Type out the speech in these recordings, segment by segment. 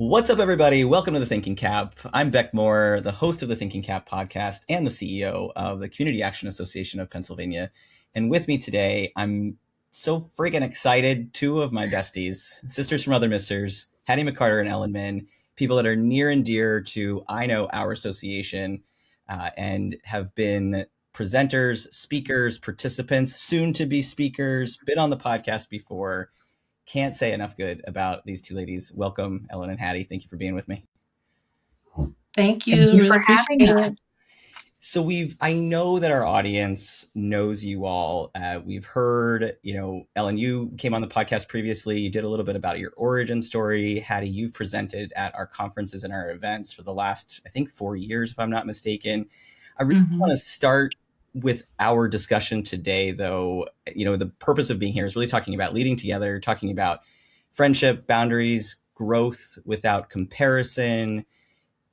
What's up, everybody? Welcome to the Thinking CAAP. I'm Beck Moore, the host of the Thinking CAAP podcast and the CEO of the Community Action Association of Pennsylvania. And with me today, I'm so freaking excited. Two of my besties, sisters from other misters, Hattie McCarter and Ellen Min, people that are near and dear to, I know, our association and have been presenters, speakers, participants, soon to be speakers, been on the podcast before. Can't say enough good about these two ladies. Welcome, Ellen and Hattie. Thank you for being with me. Thank you really for having us. So I know that our audience knows you all. We've heard, Ellen, you came on the podcast previously. You did a little bit about your origin story. Hattie, you've presented at our conferences and our events for the last, I think, 4 years, if I'm not mistaken. I really want to start with our discussion today, though. The purpose of being here is really talking about leading together, talking about friendship, boundaries, growth without comparison,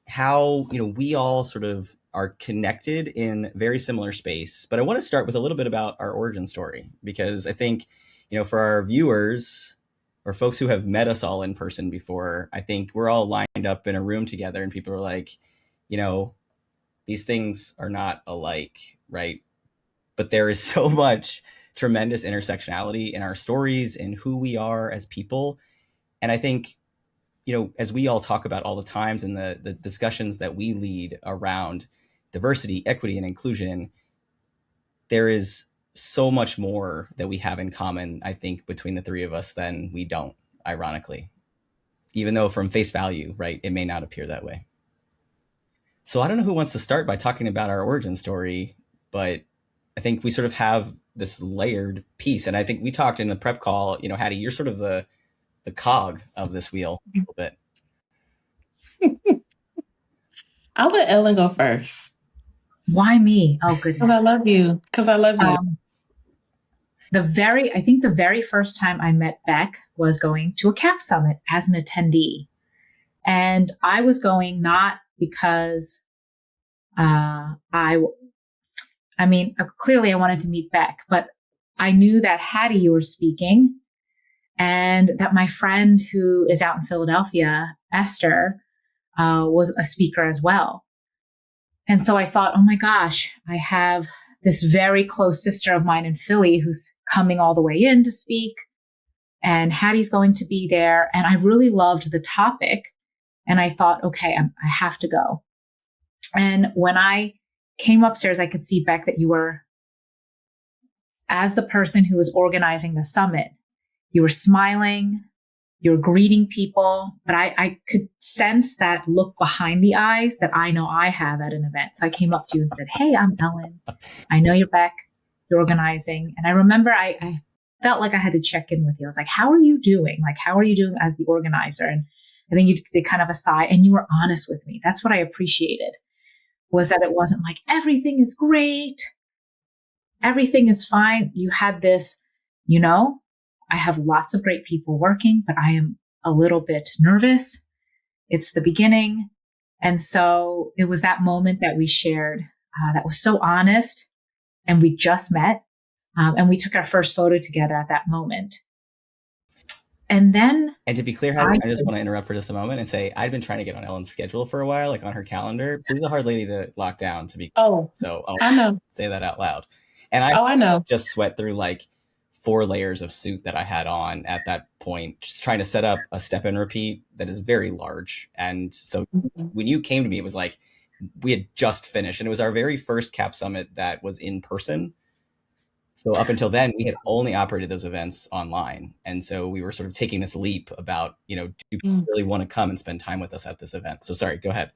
how, we all sort of are connected in very similar space. But I want to start with a little bit about our origin story, because I think, for our viewers or folks who have met us all in person before, I think we're all lined up in a room together and people are like, these things are not alike, right? But there is so much tremendous intersectionality in our stories and who we are as people. And I think, as we all talk about all the times in the discussions that we lead around diversity, equity, and inclusion, there is so much more that we have in common, I think, between the three of us than we don't, ironically. Even though from face value, right, it may not appear that way. So I don't know who wants to start by talking about our origin story, but I think we sort of have this layered piece. And I think we talked in the prep call, Hattie, you're sort of the cog of this wheel a little bit. I'll let Ellen go first. Why me? Oh, goodness. Because I love you. I think the very first time I met Beck was going to a CAAP summit as an attendee. And I was going not because clearly I wanted to meet Beck, but I knew that Hattie, you were speaking, and that my friend who is out in Philadelphia, Esther, was a speaker as well. And so I thought, oh my gosh, I have this very close sister of mine in Philly who's coming all the way in to speak, and Hattie's going to be there. And I really loved the topic. And I thought, okay, I have to go. And when I came upstairs, I could see, Beck, that you were, as the person who was organizing the summit, you were smiling, you were greeting people, but I could sense that look behind the eyes that I know I have at an event. So I came up to you and said, hey, I'm Ellen. I know you're Beck, you're organizing. And I remember I felt like I had to check in with you. I was like, how are you doing? Like, how are you doing as the organizer? And I think you did kind of a sigh, and you were honest with me. That's what I appreciated, was that it wasn't like, everything is great, everything is fine. You had this, I have lots of great people working, but I am a little bit nervous. It's the beginning. And so it was that moment that we shared that was so honest, and we just met, and we took our first photo together at that moment. And to be clear, Hattie, I just want to interrupt for just a moment and say I've been trying to get on Ellen's schedule for a while, like on her calendar. She's a hard lady to lock down, to be so I know. Say that out loud. And I know. Just sweat through like 4 layers of suit that I had on at that point, just trying to set up a step and repeat that is very large. And so when you came to me, it was like we had just finished, and it was our very first CAAP summit that was in person. So up until then, we had only operated those events online. And so we were sort of taking this leap about, do you really want to come and spend time with us at this event? So sorry, go ahead.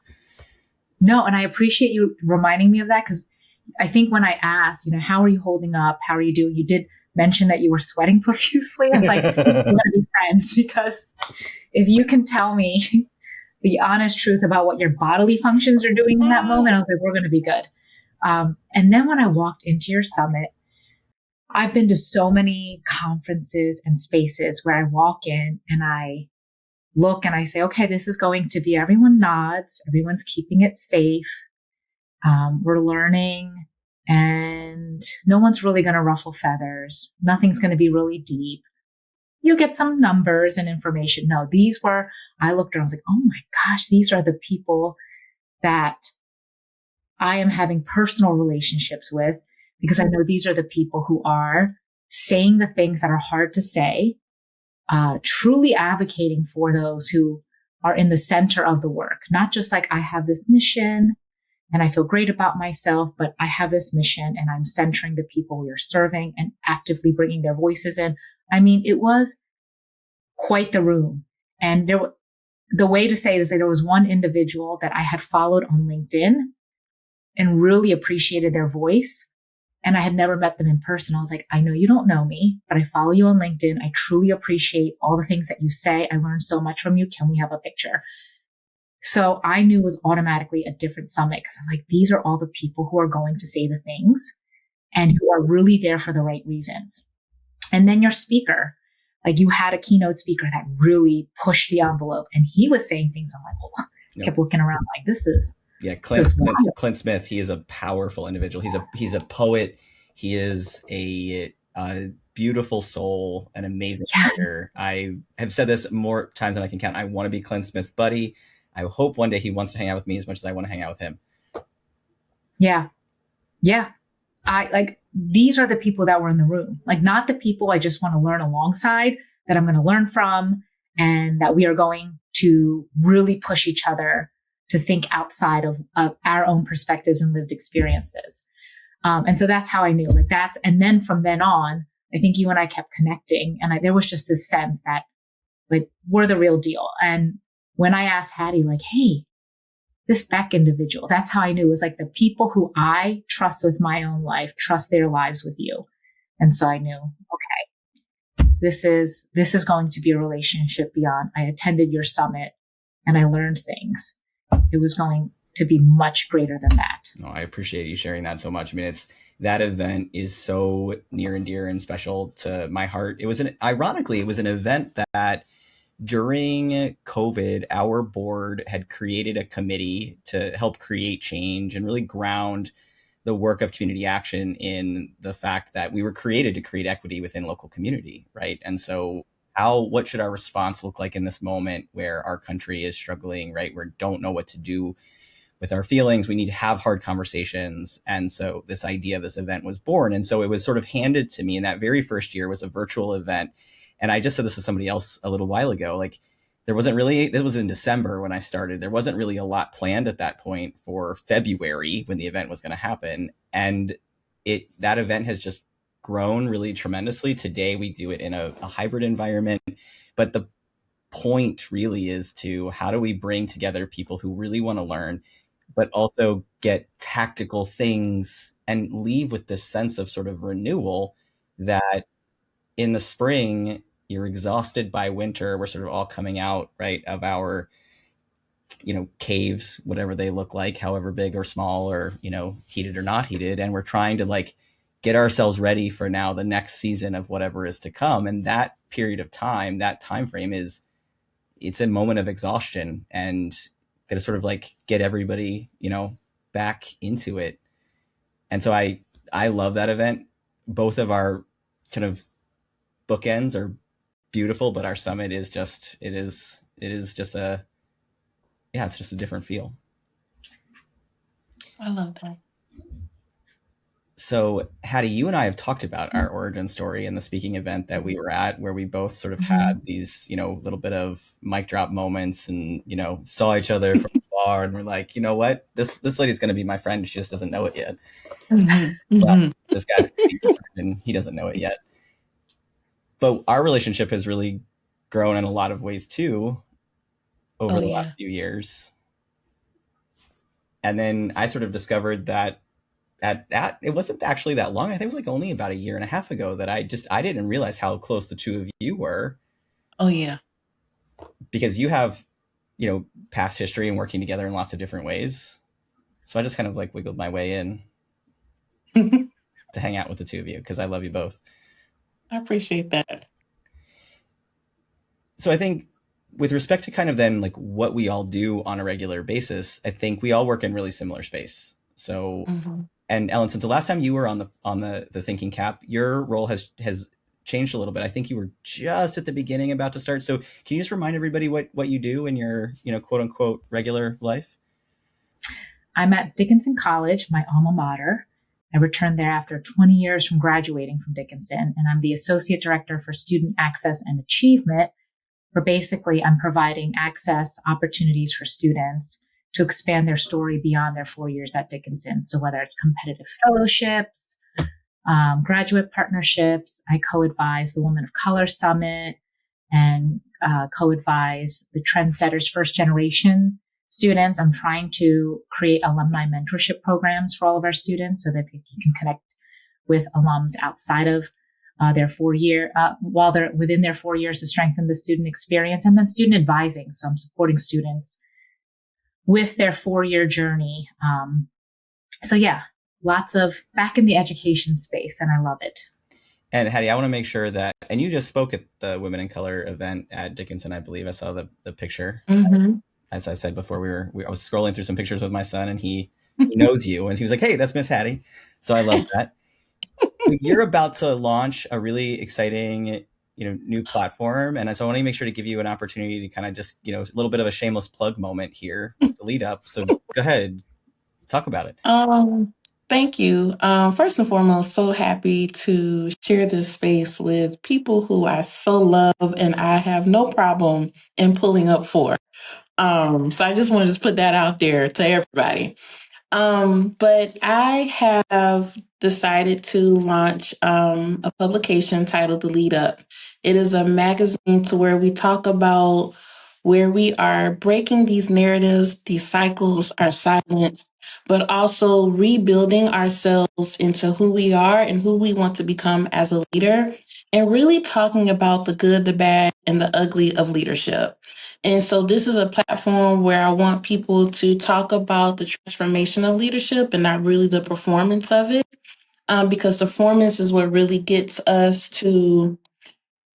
No, and I appreciate you reminding me of that, because I think when I asked, how are you holding up? How are you doing? You did mention that you were sweating profusely. I'm like, we're going to be friends, because if you can tell me the honest truth about what your bodily functions are doing in that moment, I was like, we're going to be good. And then when I walked into your summit, I've been to so many conferences and spaces where I walk in and I look and I say, okay, this is going to be, everyone nods, everyone's keeping it safe. We're learning, and no one's really going to ruffle feathers. Nothing's going to be really deep. you get some numbers and information. No, these were, I looked around, I was like, oh my gosh, these are the people that I am having personal relationships with, because I know these are the people who are saying the things that are hard to say, truly advocating for those who are in the center of the work. Not just like, I have this mission and I feel great about myself, but I have this mission and I'm centering the people we are serving and actively bringing their voices in. I mean, it was quite the room. And the way to say it is that there was one individual that I had followed on LinkedIn and really appreciated their voice. And I had never met them in person. I was like, I know you don't know me, but I follow you on LinkedIn. I truly appreciate all the things that you say. I learned so much from you. Can we have a picture? So I knew it was automatically a different summit, because I was like, these are all the people who are going to say the things and who are really there for the right reasons. And then your speaker, like you had a keynote speaker that really pushed the envelope and he was saying things. I'm like, oh, Yep. kept looking around like, this is, Yeah, this Clint Smith. He is a powerful individual. He's a poet. He is a beautiful soul, an amazing writer. I have said this more times than I can count. I want to be Clint Smith's buddy. I hope one day he wants to hang out with me as much as I want to hang out with him. Yeah. Yeah. I like, these are the people that were in the room, like not the people I just want to learn alongside, that I'm going to learn from, and that we are going to really push each other to think outside of our own perspectives and lived experiences. And so that's how I knew, like that's, and then from then on, I think you and I kept connecting, and there was just this sense that like, we're the real deal. And when I asked Hattie, like, hey, this Beck individual, that's how I knew it was like the people who I trust with my own life, trust their lives with you. And so I knew, okay, this is going to be a relationship beyond. I attended your summit and I learned things. It was going to be much greater than that. Oh, I appreciate you sharing that so much. I mean, that event is so near and dear and special to my heart. Ironically, it was an event that during COVID, our board had created a committee to help create change and really ground the work of community action in the fact that we were created to create equity within local community, right? And so what should our response look like in this moment where our country is struggling, right? We don't know what to do with our feelings. We need to have hard conversations. And so this idea of this event was born. And so it was sort of handed to me in that very first year. Was a virtual event. And I just said this to somebody else a little while ago, like this was in December when I started. There wasn't really a lot planned at that point for February when the event was going to happen. And that event has just grown really tremendously. Today, we do it in a hybrid environment. But the point really is to how do we bring together people who really want to learn, but also get tactical things and leave with this sense of sort of renewal that in the spring, you're exhausted by winter. We're sort of all coming out, right, of our, caves, whatever they look like, however big or small or, heated or not heated. And we're trying to like get ourselves ready for now the next season of whatever is to come. And that period of time, that time frame it's a moment of exhaustion, and got to sort of like get everybody, back into it. And so I love that event. Both of our kind of bookends are beautiful, but our summit is just it's just a different feel. I love that. So Hattie, you and I have talked about our origin story in the speaking event that we were at, where we both sort of had these, little bit of mic drop moments and, saw each other from afar and we're like, you know what, this lady's going to be my friend. She just doesn't know it yet. So this guy's going to be my friend and he doesn't know it yet. But our relationship has really grown in a lot of ways too over the last few years. And then I sort of discovered that it wasn't actually that long. I think it was like only about a year and a half ago that I didn't realize how close the two of you were. Oh yeah. Because you have, past history and working together in lots of different ways. So I just kind of like wiggled my way in to hang out with the two of you because I love you both. I appreciate that. So I think with respect to kind of then like what we all do on a regular basis, I think we all work in really similar space. So, and Ellen, since the last time you were on the Thinking CAAP, your role has changed a little bit. I think you were just at the beginning about to start. So can you just remind everybody what you do in your, quote unquote, regular life? I'm at Dickinson College, my alma mater. I returned there after 20 years from graduating from Dickinson, and I'm the Associate Director for Student Access and Achievement, where basically I'm providing access opportunities for students to expand their story beyond their 4 years at Dickinson. So whether it's competitive fellowships, graduate partnerships, I co-advise the Women of Color Summit and co-advise the Trendsetters First Generation students. I'm trying to create alumni mentorship programs for all of our students so that they can connect with alums outside of their 4 year, while they're within their 4 years, to strengthen the student experience, and then student advising. So I'm supporting students with their 4 year journey. So yeah, lots of back in the education space, and I love it. And Hattie, I want to make sure that, and you just spoke at the Women in Color event at Dickinson, I believe. I saw the picture. Mm-hmm. As I said before, I was scrolling through some pictures with my son, and he knows you, and he was like, "Hey, that's Miss Hattie." So I love that. You're about to launch a really exciting, new platform, and so I want to make sure to give you an opportunity to kind of just, a little bit of a shameless plug moment here to lead up. So go ahead, talk about it. Thank you. First and foremost, so happy to share this space with people who I so love and I have no problem in pulling up for. So I just wanted to put that out there to everybody. But I have decided to launch a publication titled The Lead Up. It is a magazine to where we talk about where we are breaking these narratives, these cycles, our silence, but also rebuilding ourselves into who we are and who we want to become as a leader, and really talking about the good, the bad, and the ugly of leadership. And so this is a platform where I want people to talk about the transformation of leadership and not really the performance of it, because the performance is what really gets us to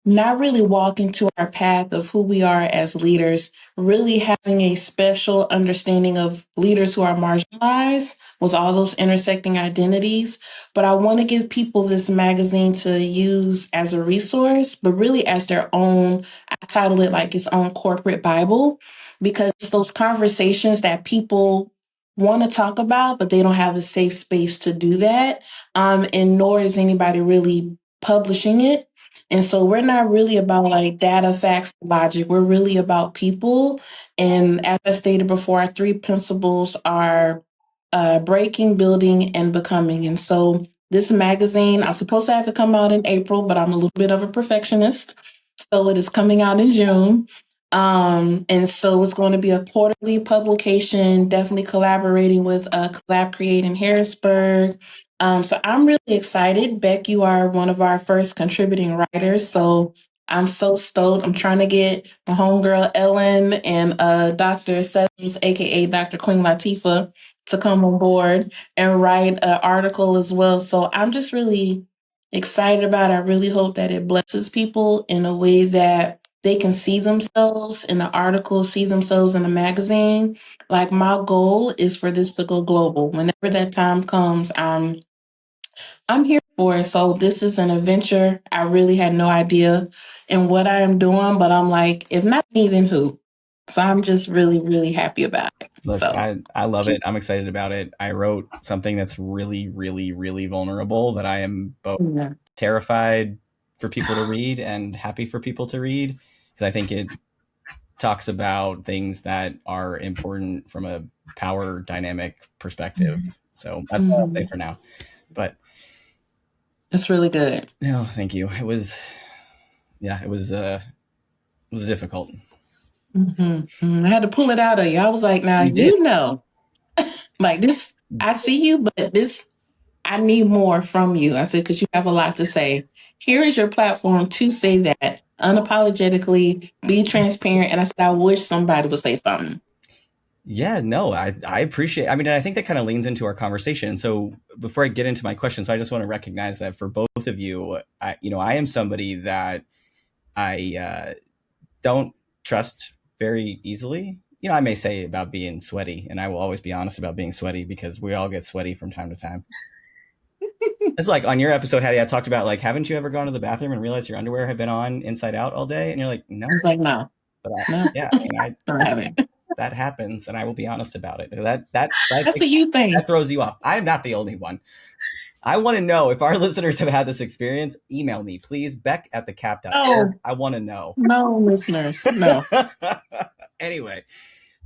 not really walk into our path of who we are as leaders, really having a special understanding of leaders who are marginalized with all those intersecting identities. But I want to give people this magazine to use as a resource, but really as their own, I title it like its own corporate Bible, because it's those conversations that people want to talk about, but they don't have a safe space to do that. And nor is anybody really publishing it. And so we're not really about like data, facts, logic. We're really about people. And as I stated before, our three principles are breaking, building, and becoming. And so this magazine, I'm supposed to have it come out in April, but I'm a little bit of a perfectionist. So it is coming out in June. And so it's going to be a quarterly publication, definitely collaborating with Collab Create in Harrisburg. So I'm really excited. Beck, you are one of our first contributing writers. So I'm so stoked. I'm trying to get my homegirl Ellen and Dr. Sessions, aka Dr. Queen Latifah, to come on board and write an article as well. So I'm just really excited about it. I really hope that it blesses people in a way that they can see themselves in the article, see themselves in the magazine. Like my goal is for this to go global. Whenever that time comes, I'm here for it. So this is an adventure. I really had no idea in what I am doing, but I'm like, if not me, then who? So I'm just really, really happy about it. Look, So I love it. I'm excited about it. I wrote something that's really, really, really vulnerable that I am both terrified for people to read and happy for people to read, because I think it talks about things that are important from a power dynamic perspective. So that's what I'll say for now. But it's really good. no, thank you. It was difficult. I had to pull it out of you. I was like, now you know, like this, I see you, but this, I need more from you. I said, because you have a lot to say. Here is your platform to say that unapologetically, be transparent. And I said, I wish somebody would say something. Yeah, no, I appreciate, I mean, I think that kind of leans into our conversation. So before I get into my questions, I just want to recognize that for both of you, I am somebody that I don't trust very easily. I may say about being sweaty, and I will always be honest about being sweaty because we all get sweaty from time to time. It's like on your episode, Hattie, I talked about like, haven't you ever gone to the bathroom and realized your underwear had been on inside out all day? And you're like, no. I was like, no, But no, yeah, I mean, don't have it. that happens, and I will be honest about it. That That's a you thing. that throws you off. I'm not the only one. I want to know if our listeners have had this experience. Email me, please, Beck at Oh, thecap.org. I want to know. no, listeners, no. Anyway,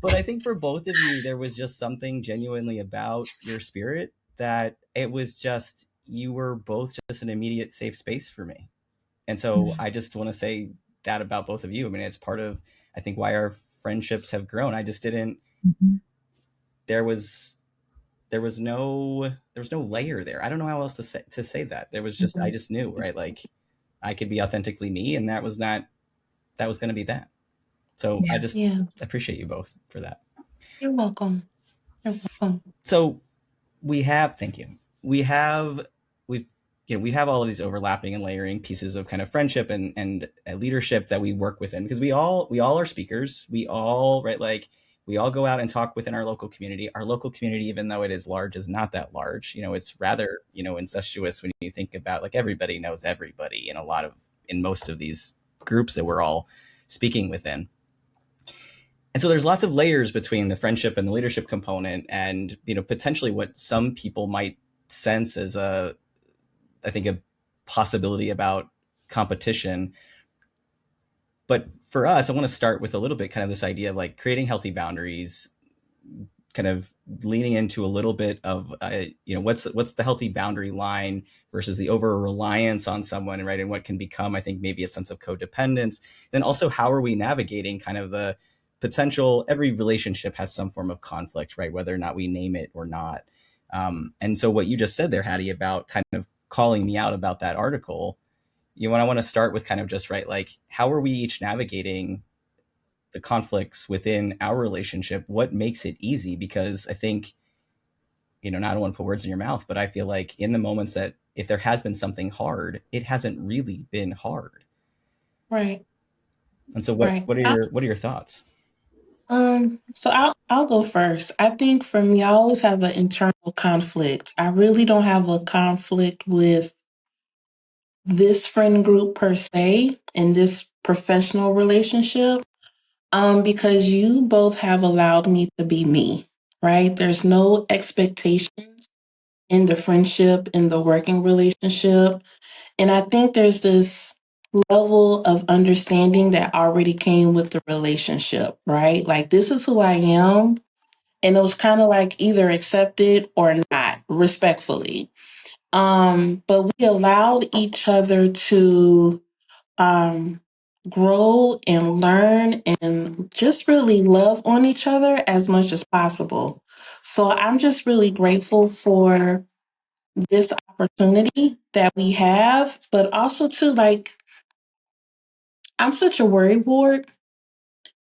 but I think for both of you, there was just something genuinely about your spirit that it was just, you were both just an immediate safe space for me. And so I just want to say that about both of you. I mean, it's part of, I think, why our friendships have grown. I just didn't, Mm-hmm. there was no layer there. I don't know how else to say that. There was just, I just knew, right? Like I could be authentically me, and that was going to be that. So I just Yeah, appreciate you both for that. you're welcome. You're welcome. So thank you. We've we have all of these overlapping and layering pieces of kind of friendship and leadership that we work within, because we all are speakers. We all, right, like we all go out and talk within our local community. Our local community, even though it is large, is not that large. It's rather, incestuous when you think about, like, everybody knows everybody in most of these groups that we're all speaking within. And so there's lots of layers between the friendship and the leadership component, and potentially what some people might sense as a possibility about competition. But for us, I want to start with a little bit kind of this idea of like creating healthy boundaries, kind of leaning into a little bit of what's the healthy boundary line versus the over reliance on someone, right? And what can become, I think, maybe a sense of codependence. Then also, how are we navigating kind of the potential? Every relationship has some form of conflict, right? Whether or not we name it or not. And so what you just said there, Hattie, about kind of calling me out about that article, I want to start with kind of just, right, like, how are we each navigating the conflicts within our relationship? What makes it easy? Because I think, I don't want to put words in your mouth, but I feel like in the moments that if there has been something hard, it hasn't really been hard. Right. And so Right. what are your thoughts? So I'll go first. I think for me, I always have an internal conflict. I really don't have a conflict with this friend group per se in this professional relationship. Because you both have allowed me to be me, right? There's no expectations in the friendship, in the working relationship. And I think there's this level of understanding that already came with the relationship, right? Like, this is who I am. And it was kind of like either accept it or not, respectfully. But we allowed each other to um, grow and learn and just really love on each other as much as possible. So I'm just really grateful for this opportunity that we have, but also to, like, I'm such a worrywart,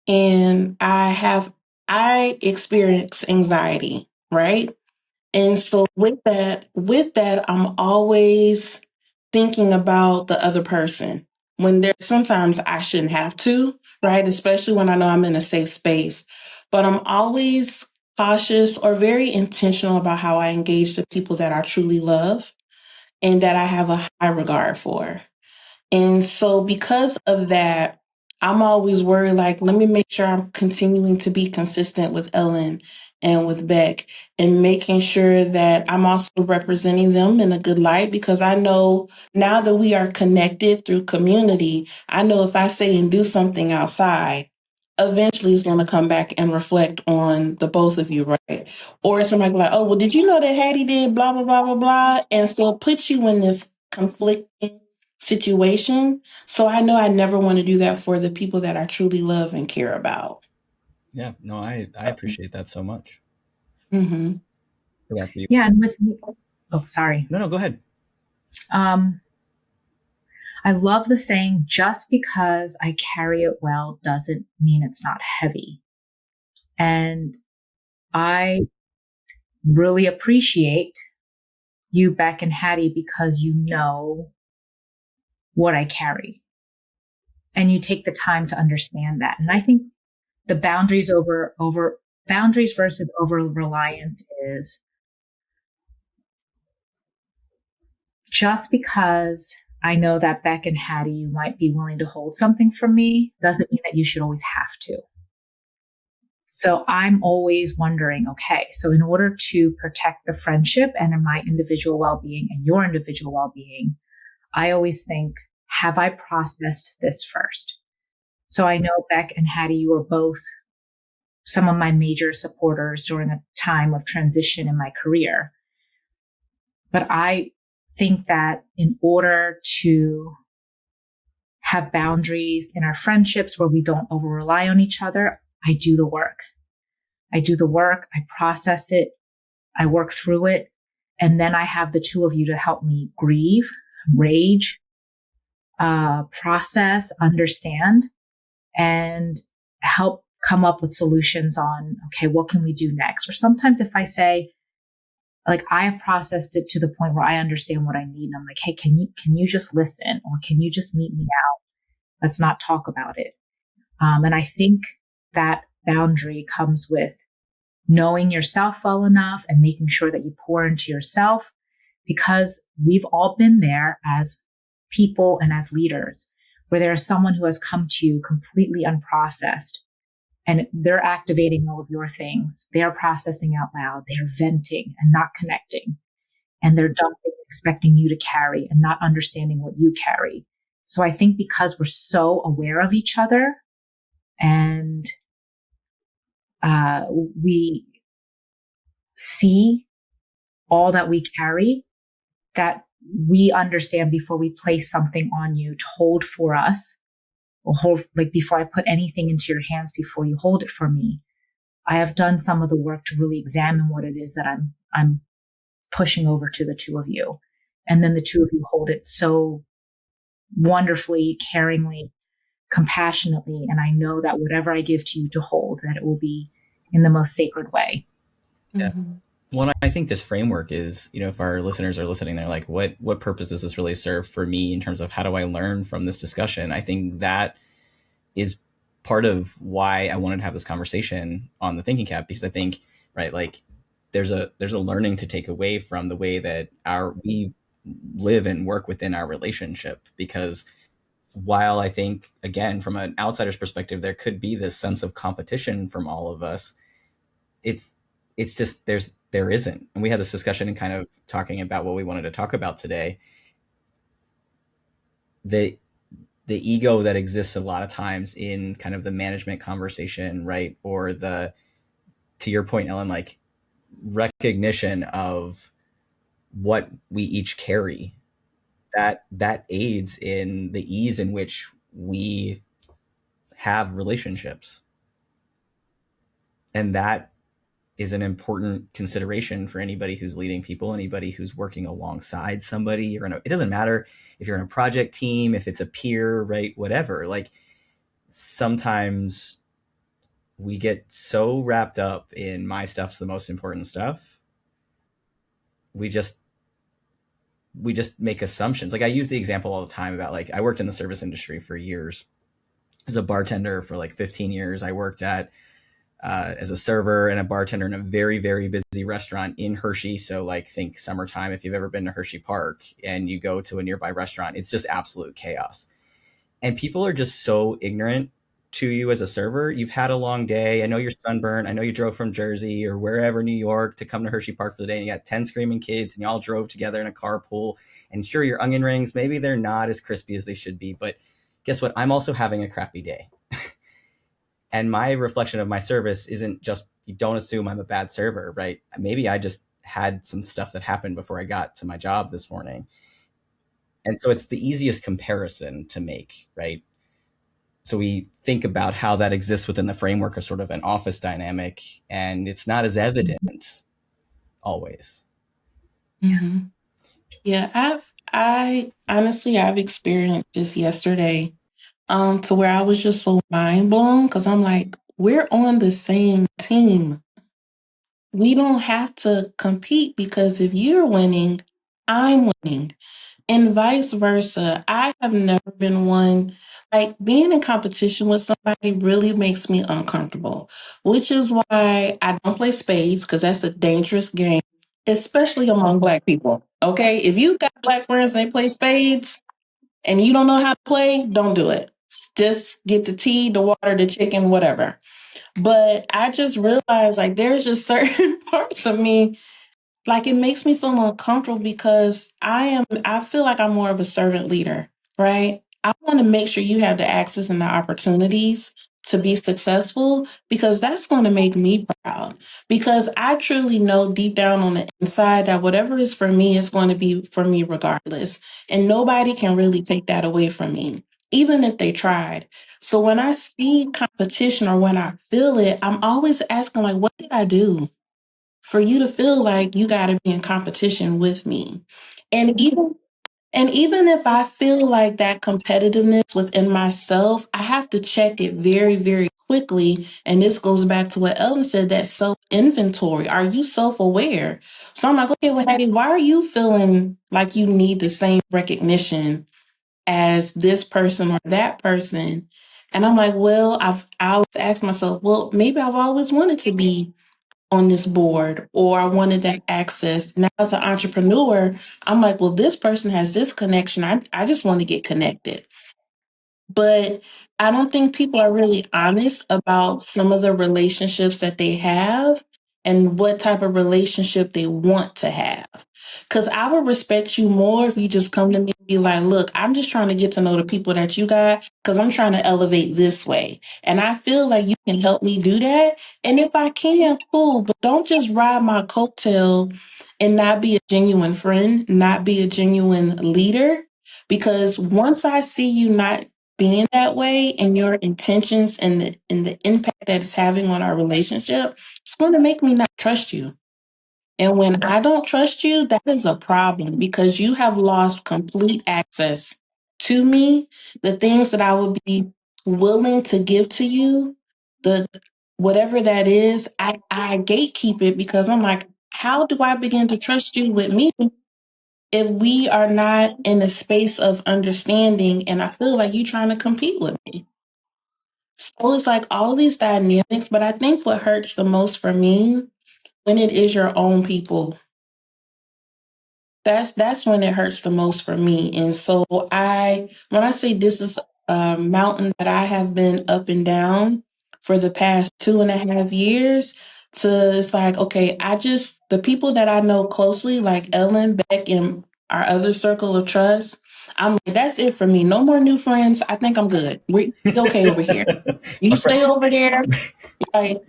and I experience anxiety, right? And so with that, I'm always thinking about the other person when there sometimes I shouldn't have to, right? Especially when I know I'm in a safe space. But I'm always cautious or very intentional about how I engage the people that I truly love and that I have a high regard for. And so, because of that, I'm always worried, like, let me make sure I'm continuing to be consistent with Ellen and with Beck and making sure that I'm also representing them in a good light, because I know now that we are connected through community, I know if I say and do something outside, eventually it's going to come back and reflect on the both of you, right? Or somebody like, oh, well, did you know that Hattie did blah, blah, blah, blah, blah? And so it puts you in this conflicting situation. So I know I never want to do that for the people that I truly love and care about. Yeah, no, I appreciate that so much. Mm-hmm. Yeah, and with me, oh, sorry. No, go ahead. I love the saying, just because I carry it well doesn't mean it's not heavy. And I really appreciate you, Beck and Hattie, because you know what I carry. And you take the time to understand that. And I think the boundaries versus over reliance is Just because I know that Beck and Hattie, you might be willing to hold something from me doesn't mean that you should always have to. So I'm always wondering, okay, so in order to protect the friendship and my individual well-being and your individual well-being, I always think, have I processed this first? So I know Beck and Hattie, you were both some of my major supporters during a time of transition in my career. But I think that in order to have boundaries in our friendships where we don't over rely on each other, I do the work. I process it, I work through it, and then I have the two of you to help me grieve, rage, process, understand, and help come up with solutions on, okay, what can we do next? Or sometimes if I say, like, I have processed it to the point where I understand what I need, and I'm like, hey, can you just listen, or can you just meet me out? Let's not talk about it. And I think that boundary comes with knowing yourself well enough and making sure that you pour into yourself, because we've all been there as people and as leaders where there's someone who has come to you completely unprocessed and they're activating all of your things. They are processing out loud. They are venting and not connecting, and they're dumping, expecting you to carry and not understanding what you carry. So I think because we're so aware of each other and we see all that we carry, that we understand before we place something on you to hold for us, or hold, like before I put anything into your hands, before you hold it for me, I have done some of the work to really examine what it is that I'm pushing over to the two of you. And then the two of you hold it so wonderfully, caringly, compassionately. And I know that whatever I give to you to hold, that it will be in the most sacred way. Yeah. Mm-hmm. Well, I think this framework is, if our listeners are listening, they're like, what purpose does this really serve for me in terms of how do I learn from this discussion? I think that is part of why I wanted to have this conversation on the Thinking CAAP, because I think, right, like there's a learning to take away from the way that we live and work within our relationship. Because while I think, again, from an outsider's perspective, there could be this sense of competition from all of us, it's just there isn't. And we had this discussion and kind of talking about what we wanted to talk about today. The ego that exists a lot of times in kind of the management conversation, right? Or to your point, Ellen, like recognition of what we each carry, that aids in the ease in which we have relationships. And that is an important consideration for anybody who's leading people, anybody who's working alongside somebody. It doesn't matter if you're in a project team, if it's a peer, right? Whatever. Like sometimes we get so wrapped up in my stuff's the most important stuff. We just make assumptions. Like I use the example all the time about, like, I worked in the service industry for years. As a bartender for like 15 years. I worked as a server and a bartender in a very, very busy restaurant in Hershey. So like think summertime, if you've ever been to Hershey Park and you go to a nearby restaurant, it's just absolute chaos. And people are just so ignorant to you as a server. You've had a long day. I know you're sunburned. I know you drove from Jersey or wherever, New York, to come to Hershey Park for the day. And you got 10 screaming kids and you all drove together in a carpool. And sure, your onion rings, maybe they're not as crispy as they should be. But guess what? I'm also having a crappy day. And my reflection of my service isn't just, you don't assume I'm a bad server, right? Maybe I just had some stuff that happened before I got to my job this morning. And so it's the easiest comparison to make, right? So we think about how that exists within the framework of sort of an office dynamic, and it's not as evident always. Mm-hmm. Yeah, I've experienced this yesterday. To where I was just so mind blown, because I'm like, we're on the same team. We don't have to compete, because if you're winning, I'm winning, and vice versa. I have never been one, like being in competition with somebody really makes me uncomfortable, which is why I don't play spades, because that's a dangerous game, especially among Black people. Okay, if you got black friends and they play spades and you don't know how to play, don't do it. Just get the tea, the water, the chicken, whatever. But I just realized like there's just certain parts of me like it makes me feel uncomfortable because I feel like I'm more of a servant leader, right? I want to make sure you have the access and the opportunities to be successful because that's going to make me proud. Because I truly know deep down on the inside that whatever is for me is going to be for me regardless. And nobody can really take that away from me, even if they tried. So when I see competition or when I feel it, I'm always asking, like, what did I do for you to feel like you got to be in competition with me? And even if I feel like that competitiveness within myself, I have to check it very, very quickly. And this goes back to what Ellen said, that self inventory. Are you self aware? So I'm like, okay, well, Hattie, why are you feeling like you need the same recognition as this person or that person? And I'm like, well, I always ask myself, well, maybe I've always wanted to be on this board or I wanted that access. Now as an entrepreneur, I'm like, well, this person has this connection. I just want to get connected. But I don't think people are really honest about some of the relationships that they have and what type of relationship they want to have. Because I would respect you more if you just come to me and be like, look, I'm just trying to get to know the people that you got because I'm trying to elevate this way. And I feel like you can help me do that. And if I can, cool, but don't just ride my coattail and not be a genuine friend, not be a genuine leader. Because once I see you not being that way and your intentions and the impact that it's having on our relationship, it's going to make me not trust you. And when I don't trust you, that is a problem because you have lost complete access to me. The things that I would be willing to give to you, the whatever that is, I gatekeep it because I'm like, how do I begin to trust you with me if we are not in a space of understanding and I feel like you trying to compete with me? So it's like all these dynamics, but I think what hurts the most for me when it is your own people, that's when it hurts the most for me. And so when I say this is a mountain that I have been up and down for the past 2.5 years, to it's like, okay, the people that I know closely, like Ellen, Beck, and our other circle of trust, I'm like, that's it for me. No more new friends. I think I'm good. We're okay over here. You my friend, stay over there. Like,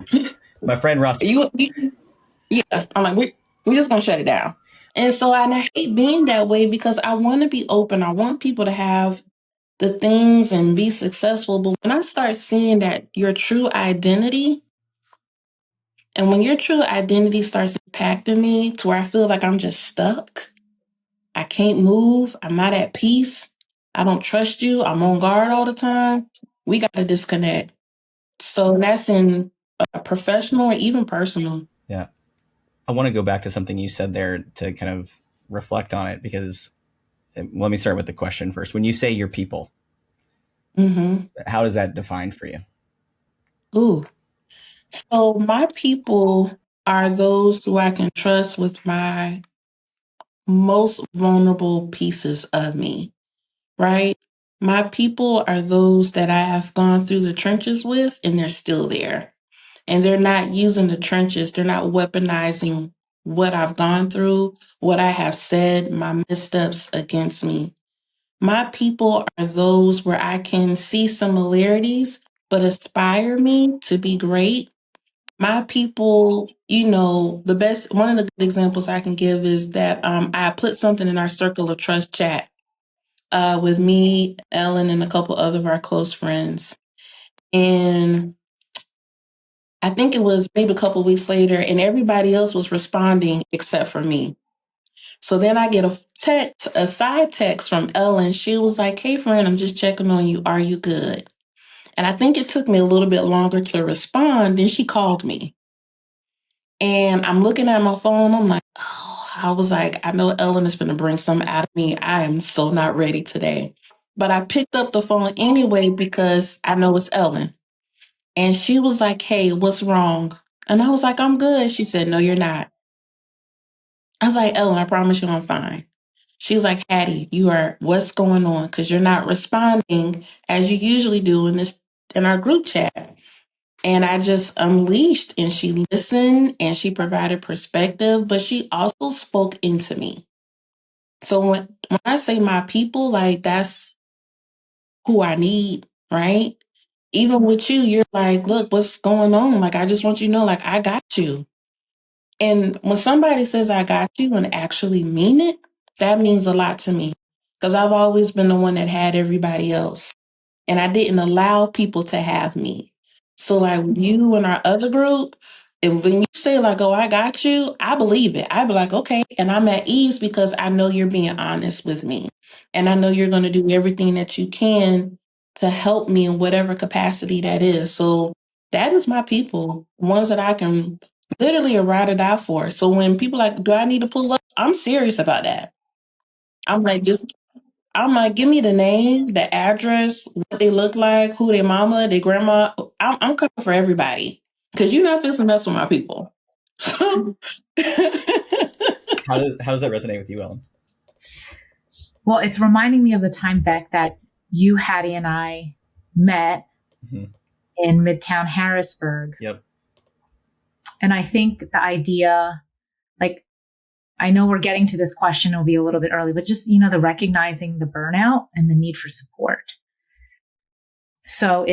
my friend Ross. yeah, I'm like, we're just gonna shut it down. And so I hate being that way because I want to be open. I want people to have the things and be successful. But when I start seeing that your true identity, and when your true identity starts impacting me to where I feel like I'm just stuck, I can't move, I'm not at peace, I don't trust you, I'm on guard all the time, we got to disconnect. So that's in professional or even personal. Yeah. I want to go back to something you said there to kind of reflect on it because let me start with the question first. When you say your people, Mm-hmm. how is that defined for you? Ooh. So my people are those who I can trust with my most vulnerable pieces of me, right? My people are those that I have gone through the trenches with and they're still there. And they're not using the trenches, they're not weaponizing what I've gone through, what I have said, my missteps against me. My people are those where I can see similarities, but aspire me to be great. My people, one of the good examples I can give is that I put something in our circle of trust chat with me, Ellen, and a couple other of our close friends. And I think it was maybe a couple weeks later, and everybody else was responding except for me. So then I get a side text from Ellen. She was like, "Hey, friend, I'm just checking on you. Are you good?" And I think it took me a little bit longer to respond. Then she called me. And I'm looking at my phone. I'm like, oh, I was like, I know Ellen is going to bring something out of me. I am so not ready today. But I picked up the phone anyway because I know it's Ellen. And she was like, hey, what's wrong? And I was like, I'm good. She said, no, you're not. I was like, Ellen, I promise you I'm fine. She's like, Hattie, what's going on? Because you're not responding as you usually do in our group chat. And I just unleashed, and she listened and she provided perspective, but she also spoke into me. So when I say my people, like that's who I need, right? Even with you, you're like, look, what's going on? Like, I just want you to know, like, I got you. And when somebody says I got you and actually mean it, that means a lot to me. Because I've always been the one that had everybody else. And I didn't allow people to have me. So like you and our other group, and when you say like, oh, I got you, I believe it. I be like, okay. And I'm at ease because I know you're being honest with me. And I know you're going to do everything that you can to help me in whatever capacity that is. So that is my people, ones that I can literally ride it out for. So when people like, do I need to pull up? I'm serious about that. I'm like, give me the name, the address, what they look like, who their mama, their grandma. I'm coming for everybody because you're not fixing to mess with my people. How does that resonate with you, Ellen? Well, it's reminding me of the time, Beck, that you, Hattie, and I met in Midtown Harrisburg. Yep. And I think the idea, like, I know we're getting to this question, it'll be a little bit early, but just, the recognizing the burnout and the need for support. So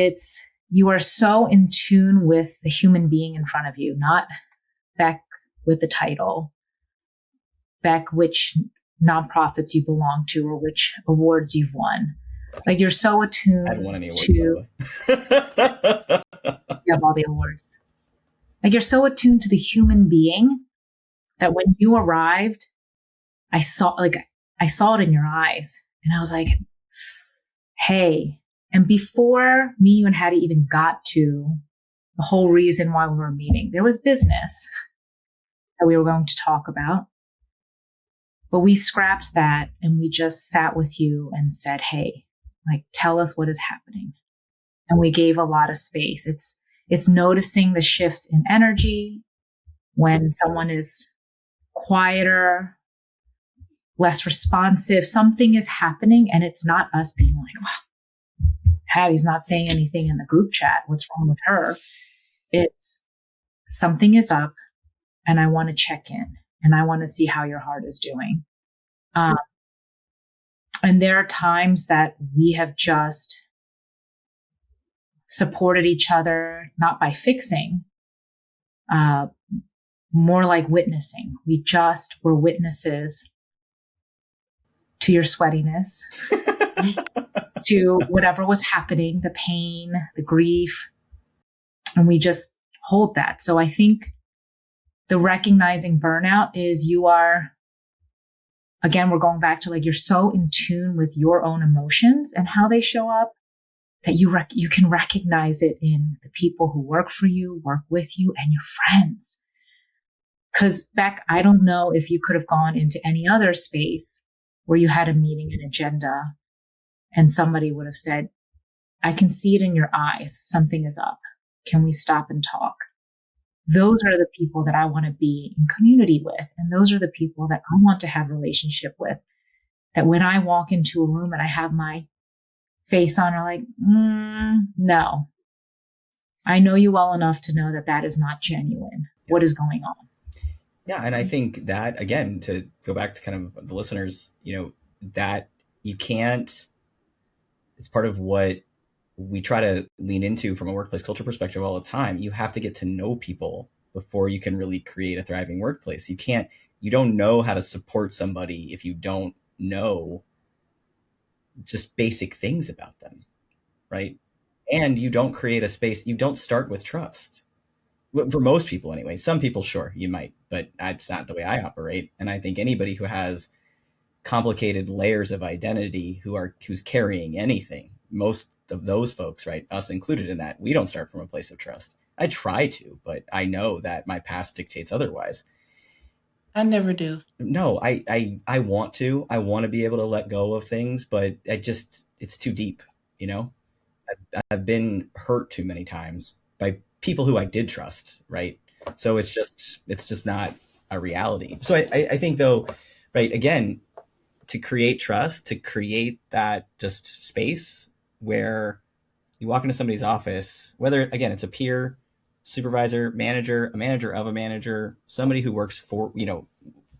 you are so in tune with the human being in front of you, not Beck with the title, Beck, which nonprofits you belong to or which awards you've won. Like you're so attuned I haven't won any awards, to, you have all the awards. Like you're so attuned to the human being that when you arrived, I saw it in your eyes and I was like, hey. And before me, you and Hattie even got to the whole reason why we were meeting, there was business that we were going to talk about. But we scrapped that and we just sat with you and said, hey, like, tell us what is happening. And we gave a lot of space. It's noticing the shifts in energy when someone is quieter, less responsive, something is happening. And it's not us being like, well, Hattie's not saying anything in the group chat. What's wrong with her? It's something is up and I want to check in and I want to see how your heart is doing. And there are times that we have just supported each other, not by fixing, more like witnessing. We just were witnesses to your sweatiness, to whatever was happening, the pain, the grief, and we just hold that. So I think the recognizing burnout is you are, again, we're going back to like, you're so in tune with your own emotions and how they show up that you can recognize it in the people who work for you, work with you, and your friends. Because Beck, I don't know if you could have gone into any other space where you had a meeting, an agenda, and somebody would have said, I can see it in your eyes. Something is up. Can we stop and talk? Those are the people that I want to be in community with. And those are the people that I want to have a relationship with. That when I walk into a room and I have my face on, are like, no. I know you well enough to know that that is not genuine. What is going on? Yeah. And I think that, again, to go back to kind of the listeners, that you can't, it's part of what we try to lean into from a workplace culture perspective all the time. You have to get to know people before you can really create a thriving workplace. You don't know how to support somebody if you don't know just basic things about them, right? And you don't create a space, you don't start with trust. For most people anyway. Some people, sure, you might, but that's not the way I operate. And I think anybody who has complicated layers of identity who's carrying anything, most of those folks, right, us included in that, we don't start from a place of trust. I try to, but I know that my past dictates otherwise. I never do. No, I want to be able to let go of things, but it's too deep, I've been hurt too many times by people who I did trust, right? So it's just not a reality. So I think though, right, again, to create trust, to create that just space where you walk into somebody's office, whether again it's a peer, supervisor, manager, a manager of a manager, somebody who works for,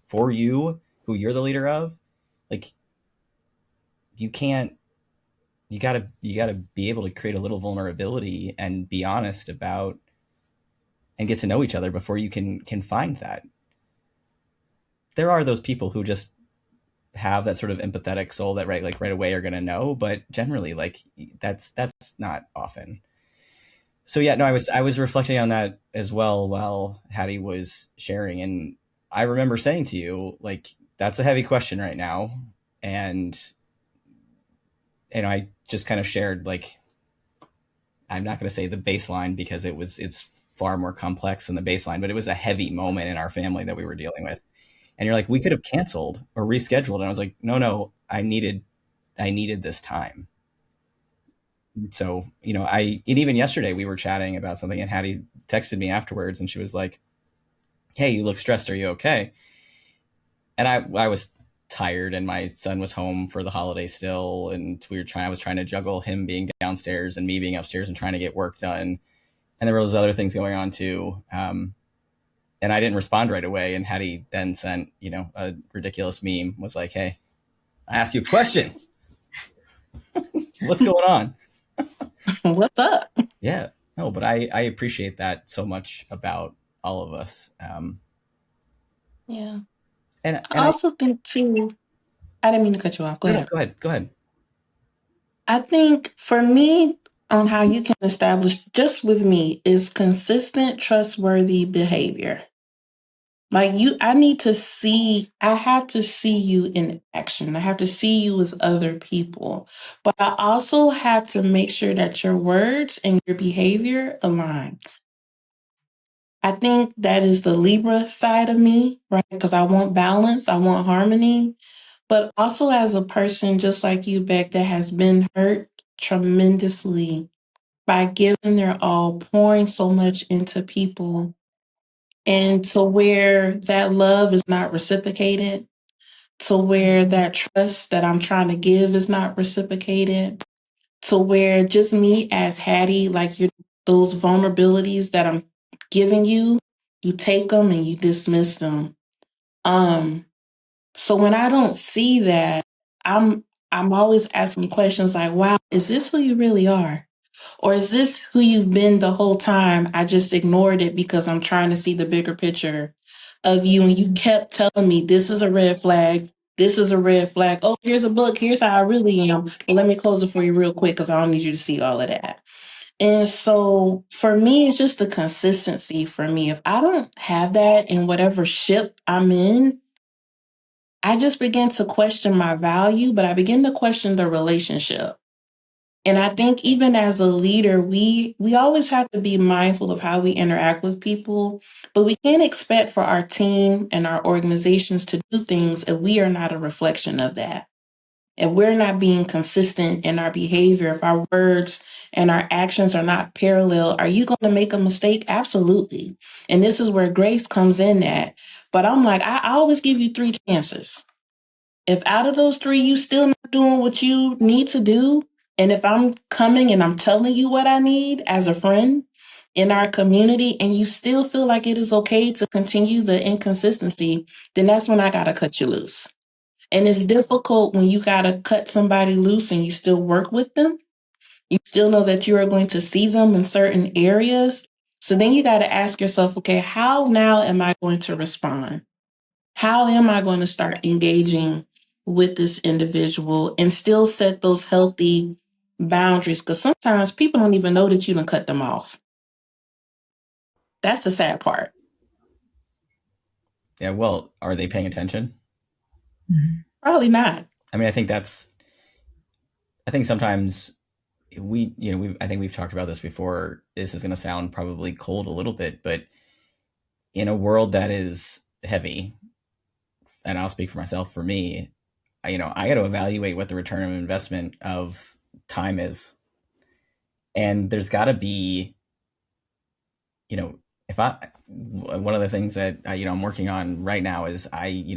for you, who you're the leader of, like you can't, you gotta be able to create a little vulnerability and be honest about and get to know each other before you can find that. There are those people who just have that sort of empathetic soul that right away are going to know, but generally like that's not often. So yeah, no, I was reflecting on that as well while Hattie was sharing, and I remember saying to you like that's a heavy question right now, and I just kind of shared like I'm not going to say the baseline because it's far more complex than the baseline, but it was a heavy moment in our family that we were dealing with. And you're like, we could have canceled or rescheduled. And I was like, no, I needed this time. So, and even yesterday we were chatting about something and Hattie texted me afterwards and she was like, hey, you look stressed. Are you okay? And I was tired and my son was home for the holiday still. And I was trying to juggle him being downstairs and me being upstairs and trying to get work done. And there was other things going on too. And I didn't respond right away. And Hattie then sent, a ridiculous meme, was like, hey, I asked you a question. What's going on? What's up? Yeah. No, but I appreciate that so much about all of us. Yeah. And I I also think too, I didn't mean to cut you off. Go no, no, ahead. go ahead. Go ahead. I think for me, on how you can establish just with me is consistent, trustworthy behavior. Like I have to see you in action. I have to see you as other people. But I also have to make sure that your words and your behavior aligns. I think that is the Libra side of me, right? Because I want balance, I want harmony. But also as a person just like you, Beck, that has been hurt tremendously by giving their all, pouring so much into people, and to where that love is not reciprocated, to where that trust that I'm trying to give is not reciprocated, to where just me as Hattie, like those vulnerabilities that I'm giving you, you take them and you dismiss them. Um, so when I don't see that, I'm I'm always asking questions like, wow, is this who you really are? Or is this who you've been the whole time? I just ignored it because I'm trying to see the bigger picture of you. And you kept telling me, this is a red flag. This is a red flag. Oh, here's a book. Here's how I really am. But let me close it for you real quick because I don't need you to see all of that. And so for me, it's just the consistency for me. If I don't have that in whatever ship I'm in, I just begin to question my value, but I begin to question the relationship. And I think even as a leader, we always have to be mindful of how we interact with people, but we can't expect for our team and our organizations to do things if we are not a reflection of that. If we're not being consistent in our behavior, if our words and our actions are not parallel, are you going to make a mistake? Absolutely. And this is where grace comes in at. But I'm like, I always give you three chances. If out of those three, you still not doing what you need to do, and if I'm coming and I'm telling you what I need as a friend in our community, and you still feel like it is okay to continue the inconsistency, then that's when I gotta cut you loose. And it's difficult when you gotta cut somebody loose and you still work with them. You still know that you are going to see them in certain areas. So then you gotta ask yourself, okay, how now am I going to respond? How am I going to start engaging with this individual and still set those healthy boundaries? Because sometimes people don't even know that you done cut them off. That's the sad part. Yeah. Well, are they paying attention? Mhm. Probably not. I mean, I think sometimes I think we've talked about this before. This is going to sound probably cold a little bit, but in a world that is heavy, and I'll speak for myself, for me, I got to evaluate what the return of investment of time is. And there's got to be, you know, one of the things that I'm working on right now is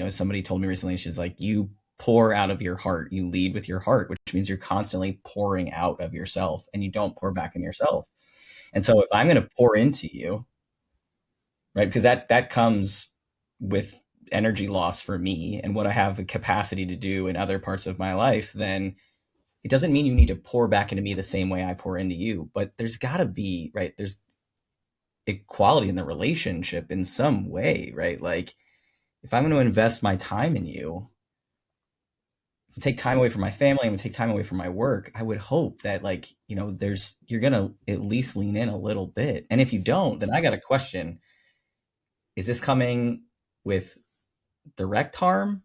somebody told me recently, she's like, you pour out of your heart, you lead with your heart, which means you're constantly pouring out of yourself and you don't pour back in yourself. And so if I'm going to pour into you, right, because that comes with energy loss for me and what I have the capacity to do in other parts of my life, then it doesn't mean you need to pour back into me the same way I pour into you. But there's got to be, right, there's equality in the relationship in some way, right? Like if I'm going to invest my time in you, take time away from my family, I'm going to take time away from my work. I would hope that you're going to at least lean in a little bit. And if you don't, then I got to question, is this coming with direct harm?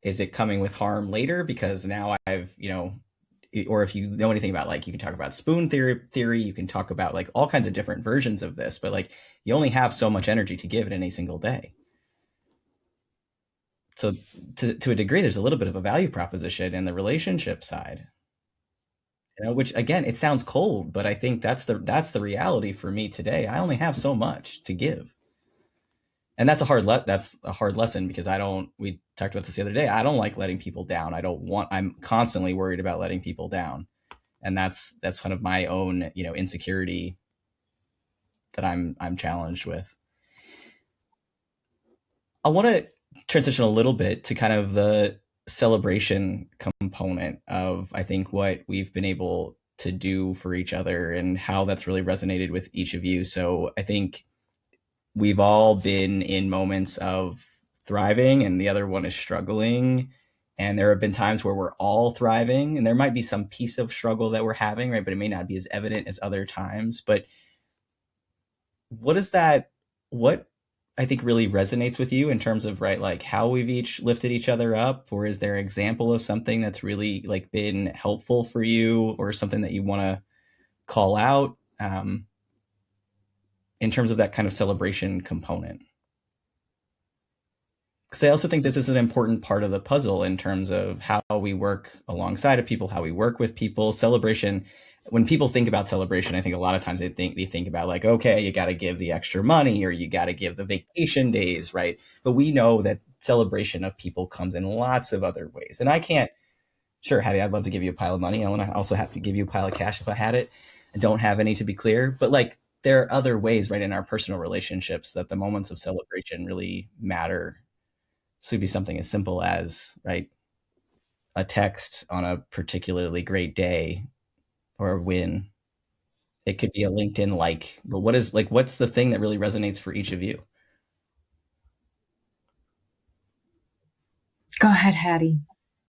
Is it coming with harm later? Because now I've, or if you know anything about, like, you can talk about spoon theory, you can talk about like all kinds of different versions of this, but like you only have so much energy to give in any single day. So to a degree, there's a little bit of a value proposition in the relationship side, which again, it sounds cold, but I think that's the reality for me today. I only have so much to give. And that's a hard lesson because we talked about this the other day. I don't like letting people down. I'm constantly worried about letting people down. And that's kind of my own, insecurity that I'm challenged with. I want to transition a little bit to kind of the celebration component of, I think, what we've been able to do for each other and how that's really resonated with each of you. So I think we've all been in moments of thriving and the other one is struggling. And there have been times where we're all thriving and there might be some piece of struggle that we're having, right? But it may not be as evident as other times. But what I think really resonates with you in terms of, right, like how we've each lifted each other up? Or is there an example of something that's really like been helpful for you or something that you want to call out? In terms of that kind of celebration component. Because I also think this is an important part of the puzzle in terms of how we work alongside of people, how we work with people. Celebration, when people think about celebration, I think a lot of times they think about like, okay, you got to give the extra money or you got to give the vacation days, right? But we know that celebration of people comes in lots of other ways. And I can't, sure, Hattie, I'd love to give you a pile of money. I want to also have to give you a pile of cash if I had it. I don't have any, to be clear, but like, there are other ways, right, in our personal relationships that the moments of celebration really matter. So it'd be something as simple as, right, a text on a particularly great day or a win. It could be a LinkedIn like, but what's the thing that really resonates for each of you? Go ahead, Hattie.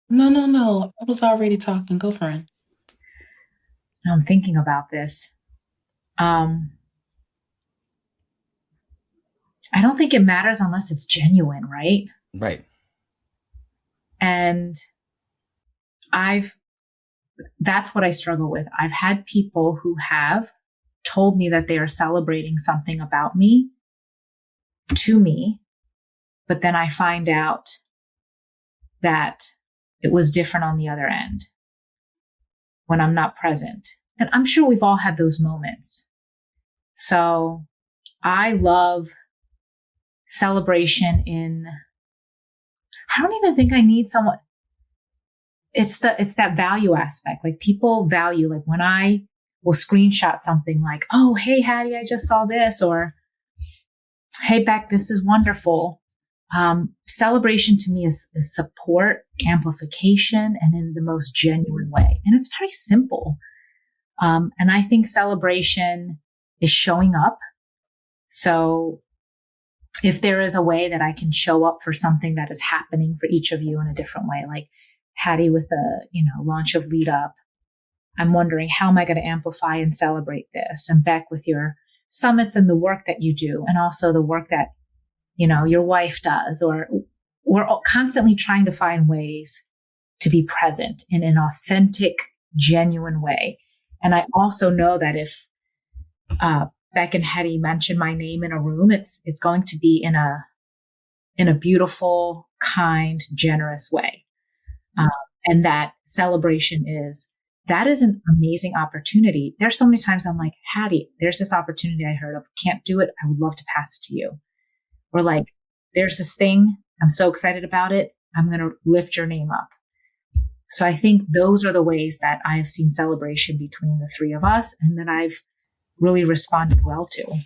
No. I was already talking. Go, friend. I'm thinking about this. I don't think it matters unless it's genuine, right? Right. And that's what I struggle with. I've had people who have told me that they are celebrating something about me to me, but then I find out that it was different on the other end when I'm not present. And I'm sure we've all had those moments. So I love celebration I don't even think I need someone. It's that value aspect. Like people value, like when I will screenshot something like, oh, hey, Hattie, I just saw this, or hey, Beck, this is wonderful. Celebration to me is support, amplification, and in the most genuine way. And it's very simple. And I think celebration is showing up. So if there is a way that I can show up for something that is happening for each of you in a different way, like Hattie with the, launch of Lead Up, I'm wondering, how am I going to amplify and celebrate this? And Beck with your summits and the work that you do, and also the work that, your wife does, or we're constantly trying to find ways to be present in an authentic, genuine way. And I also know that if, Beck and Hattie mention my name in a room, it's going to be in a beautiful, kind, generous way. And that celebration is that is an amazing opportunity. There's so many times I'm like, Hattie, there's this opportunity I heard of. Can't do it. I would love to pass it to you. Or like, there's this thing. I'm so excited about it. I'm going to lift your name up. So I think those are the ways that I have seen celebration between the three of us and that I've really responded well to.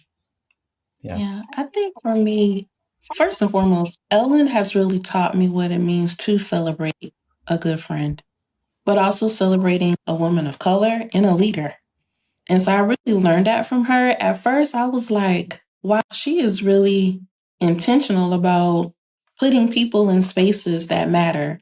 Yeah, I think for me, first and foremost, Ellen has really taught me what it means to celebrate a good friend, but also celebrating a woman of color and a leader. And so I really learned that from her. At first, I was like, wow, she is really intentional about putting people in spaces that matter.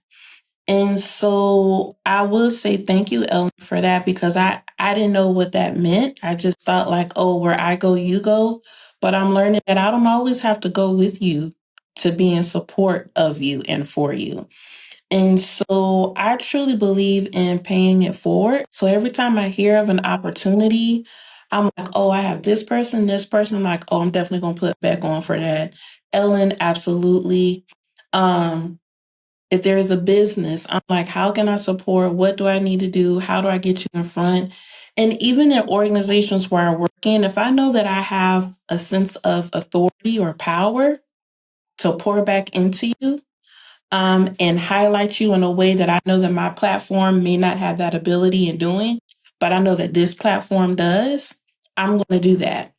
And so I will say thank you, Ellen, for that because I didn't know what that meant. I just thought like, oh, where I go, you go. But I'm learning that I don't always have to go with you to be in support of you and for you. And so I truly believe in paying it forward. So every time I hear of an opportunity, I'm like, oh, I have this person. I'm like, oh, I'm definitely going to put back on for that. Ellen, absolutely. Um, if there is a business, I'm like, how can I support? What do I need to do? How do I get you in front? And even in organizations where I work in, if I know that I have a sense of authority or power to pour back into you, and highlight you in a way that I know that my platform may not have that ability in doing, but I know that this platform does, I'm going to do that.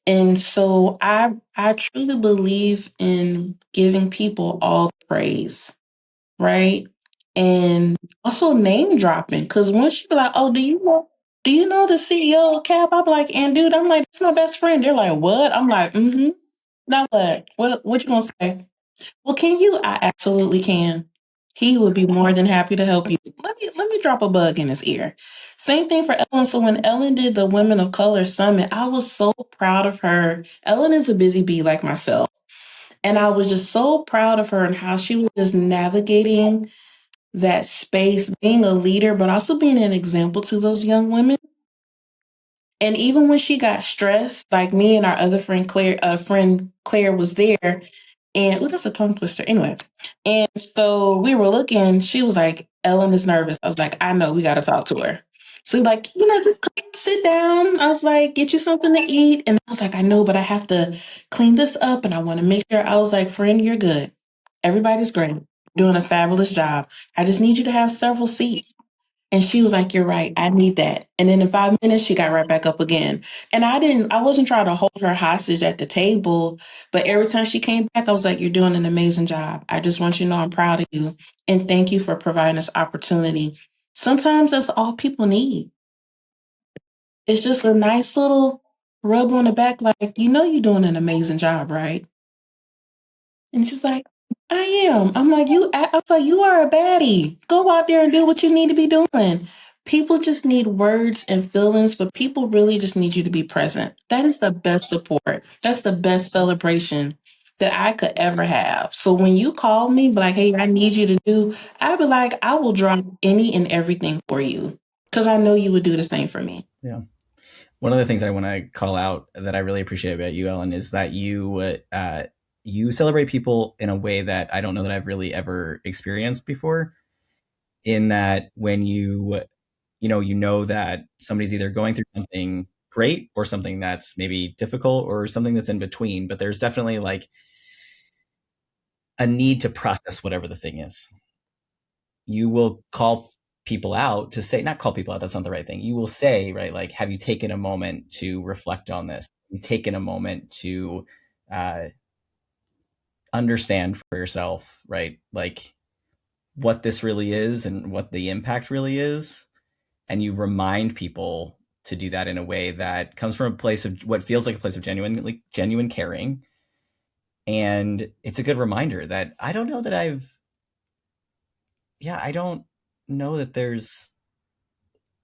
And so I truly believe in giving people all the praise, right? And also name dropping. Because once you be like, oh, do you know the CEO of CAAP? I'm like, and dude, I'm like, that's my best friend. They're like, what? I'm like, mm-hmm. Now what? What you gonna say? Well, can you? I absolutely can. He would be more than happy to help you. Let me drop a bug in his ear. Same thing for Ellen. So when Ellen did the Women of Color Summit, I was so proud of her. Ellen is a busy bee like myself. And I was just so proud of her and how she was just navigating that space, being a leader, but also being an example to those young women. And even when she got stressed, like me and our other friend Claire was there, and that's a tongue twister. Anyway, and so we were looking. She was like, "Ellen is nervous." I was like, "I know. We got to talk to her." So like, just come sit down. I was like, "Get you something to eat." And I was like, "I know, but I have to clean this up, and I want to make sure." I was like, "Friend, you're good. Everybody's great. Doing a fabulous job. I just need you to have several seats." And she was like, "You're right. I need that." And then in 5 minutes, she got right back up again. And I wasn't trying to hold her hostage at the table, but every time she came back, I was like, "You're doing an amazing job. I just want you to know I'm proud of you. And thank you for providing this opportunity." Sometimes that's all people need. It's just a nice little rub on the back, like, you're doing an amazing job, right? And she's like, "I am." I'm like, I was like, "You are a baddie. Go out there and do what you need to be doing." People just need words and feelings, but people really just need you to be present. That is the best support. That's the best celebration that I could ever have. So when you call me, be like, "Hey, I need you to do," I'd be like, I will drop any and everything for you because I know you would do the same for me. Yeah. One of the things I want to call out that I really appreciate about you, Ellen, is that you celebrate people in a way that I don't know that I've really ever experienced before. In that when you know that somebody's either going through something great or something that's maybe difficult or something that's in between, but there's definitely like a need to process whatever the thing is. You will call people out to say, not call people out, that's not the right thing. You will say, right, like, have you taken a moment to reflect on this? Have you taken a moment to uh, understand for yourself, right, like what this really is and what the impact really is? And you remind people to do that in a way that comes from a place of what feels like a place of genuine caring. And it's a good reminder that I don't know that I don't know that there's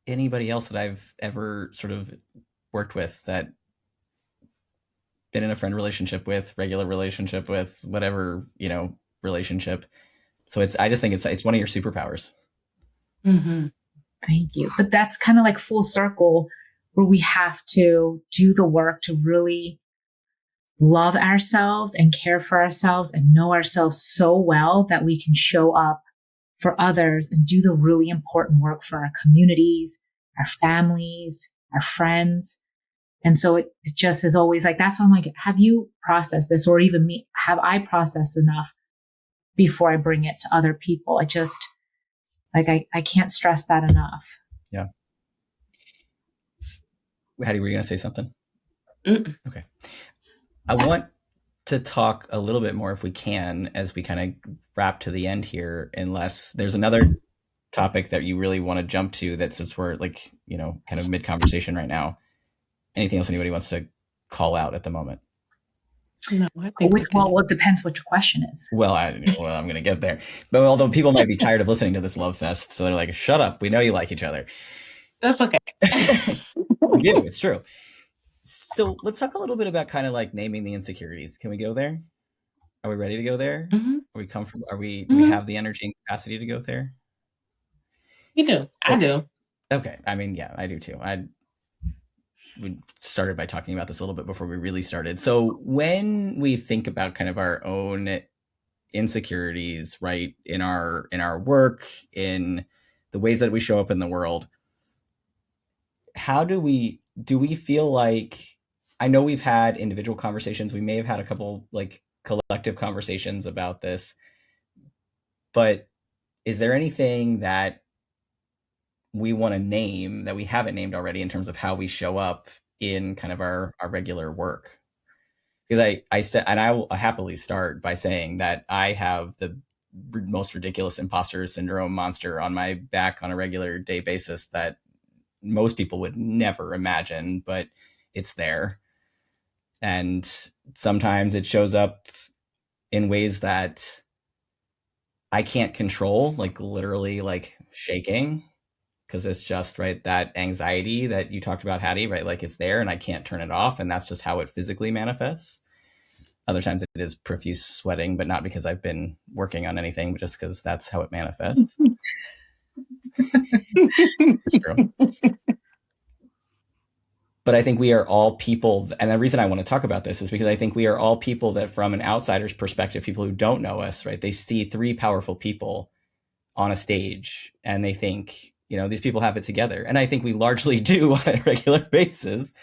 anybody else that I've ever sort of worked with, that been in a friend relationship with, regular relationship with, whatever, relationship. So I just think it's one of your superpowers. Mm-hmm. Thank you. But that's kind of like full circle where we have to do the work to really love ourselves and care for ourselves and know ourselves so well that we can show up for others and do the really important work for our communities, our families, our friends. And so it just is always like, that's why I'm like, have you processed this? Or even me, have I processed enough before I bring it to other people? I just, like, I can't stress that enough. Yeah. Hattie, were you going to say something? Mm-mm. Okay. I want to talk a little bit more, if we can, as we kind of wrap to the end here, unless there's another topic that you really want to jump to, that since we're like, kind of mid conversation right now, anything else anybody wants to call out at the moment? No, I think we're good. Well, it depends what your question is. Well, I'm going to get there. But although people might be tired of listening to this love fest, so they're like, shut up. We know you like each other. That's okay. We do. It's true. So let's talk a little bit about kind of like naming the insecurities. Can we go there? Are we ready to go there? Mm-hmm. Are we comfortable? Do we have the energy and capacity to go there? You do. I do. Okay. I mean, yeah, I do too. We started by talking about this a little bit before we really started. So when we think about kind of our own insecurities, right, in our work, in the ways that we show up in the world, how do we feel like, I know we've had individual conversations, we may have had a couple like collective conversations about this, but is there anything that we want to name that we haven't named already in terms of how we show up in kind of our regular work? Because I said, and I will happily start by saying that I have the most ridiculous imposter syndrome monster on my back on a regular day basis that most people would never imagine, but it's there. And sometimes it shows up in ways that I can't control, like literally like shaking, because it's just, right, that anxiety that you talked about, Hattie, right? Like it's there and I can't turn it off. And that's just how it physically manifests. Other times it is profuse sweating, but not because I've been working on anything, but just because that's how it manifests. It's true. But I think we are all people, and the reason I want to talk about this is because I think we are all people that, from an outsider's perspective, people who don't know us, right, they see three powerful people on a stage and they think, these people have it together. And I think we largely do on a regular basis,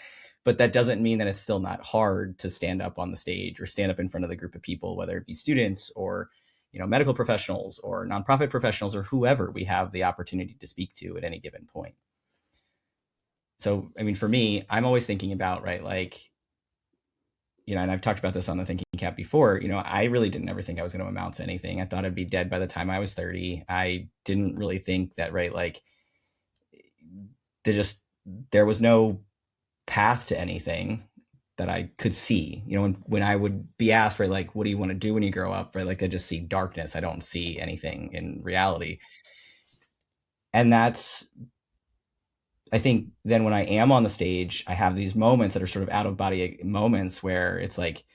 but that doesn't mean that it's still not hard to stand up on the stage or stand up in front of the group of people, whether it be students or, medical professionals or nonprofit professionals or whoever we have the opportunity to speak to at any given point. So, I mean, for me, I'm always thinking about, right, like, and I've talked about this on the Thinking CAAP before, I really didn't ever think I was going to amount to anything. I thought I'd be dead by the time I was 30. I didn't really think that, right, like, there was no path to anything that I could see. When I would be asked, right, like, what do you want to do when you grow up, right, like, I just see darkness. I don't see anything in reality. And that's, I think then when I am on the stage, I have these moments that are sort of out of body moments where it's like,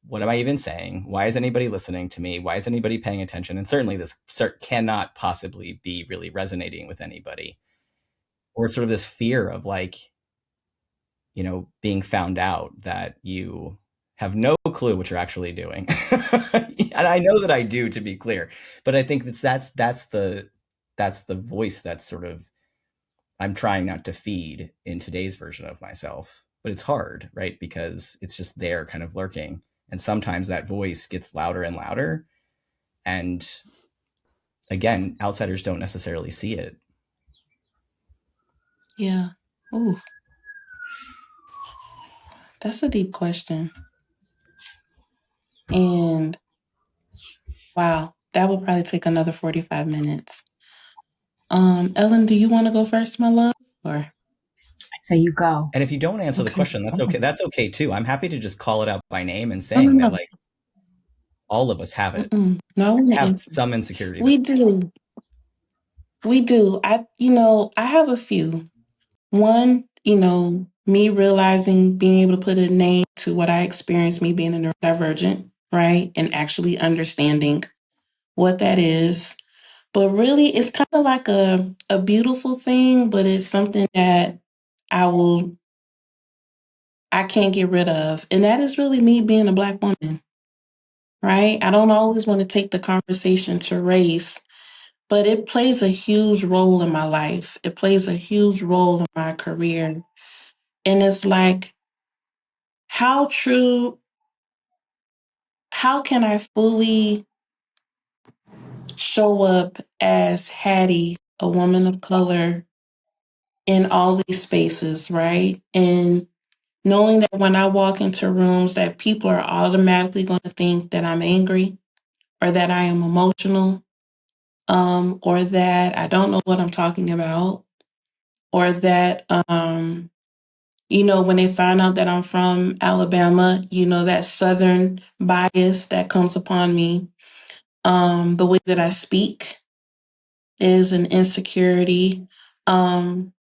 what am I even saying? Why is anybody listening to me? Why is anybody paying attention? And certainly this cannot possibly be really resonating with anybody. Or it's sort of this fear of like, being found out, that you have no clue what you're actually doing. And I know that I do, to be clear, but I think that's the voice that's sort of, I'm trying not to feed in today's version of myself, but it's hard, right? Because it's just there kind of lurking. And sometimes that voice gets louder and louder. And again, outsiders don't necessarily see it. Yeah. Ooh. That's a deep question. And wow, that will probably take another 45 minutes. Ellen, do you want to go first, my love? Or I'd say you go. And if you don't answer the question, that's okay. That's okay too. I'm happy to just call it out by name and no, saying no, that no. like all of us have it. No, we Have some insecurity. We do. We do. I have a few. One, me realizing, being able to put a name to what I experienced, me being a neurodivergent, right? And actually understanding what that is. But really, it's kind of like a beautiful thing, but it's something that I can't get rid of. And that is really me being a Black woman, right? I don't always want to take the conversation to race, but it plays a huge role in my life. It plays a huge role in my career. And it's like, how true, how can I fully show up as Hattie, a woman of color, in all these spaces, right? And knowing that when I walk into rooms that people are automatically going to think that I'm angry or that I am emotional, or that I don't know what I'm talking about, or that when they find out that I'm from Alabama, that Southern bias that comes upon me. The way that I speak is an insecurity. So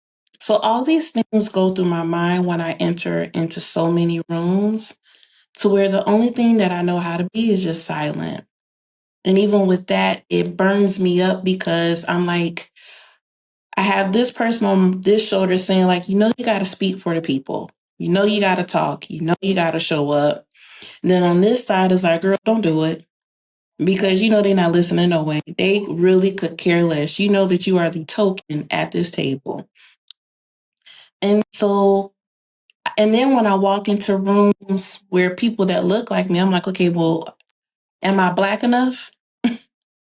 all these things go through my mind when I enter into so many rooms, to where the only thing that I know how to be is just silent. And even with that, it burns me up, because I'm like, I have this person on this shoulder saying, like, you got to speak for the people. You got to talk. You got to show up. And then on this side is like, girl, don't do it. Because they're not listening no way. They really could care less. You know that you are the token at this table. And so, and then when I walk into rooms where people that look like me, I'm like, okay, well, am I Black enough?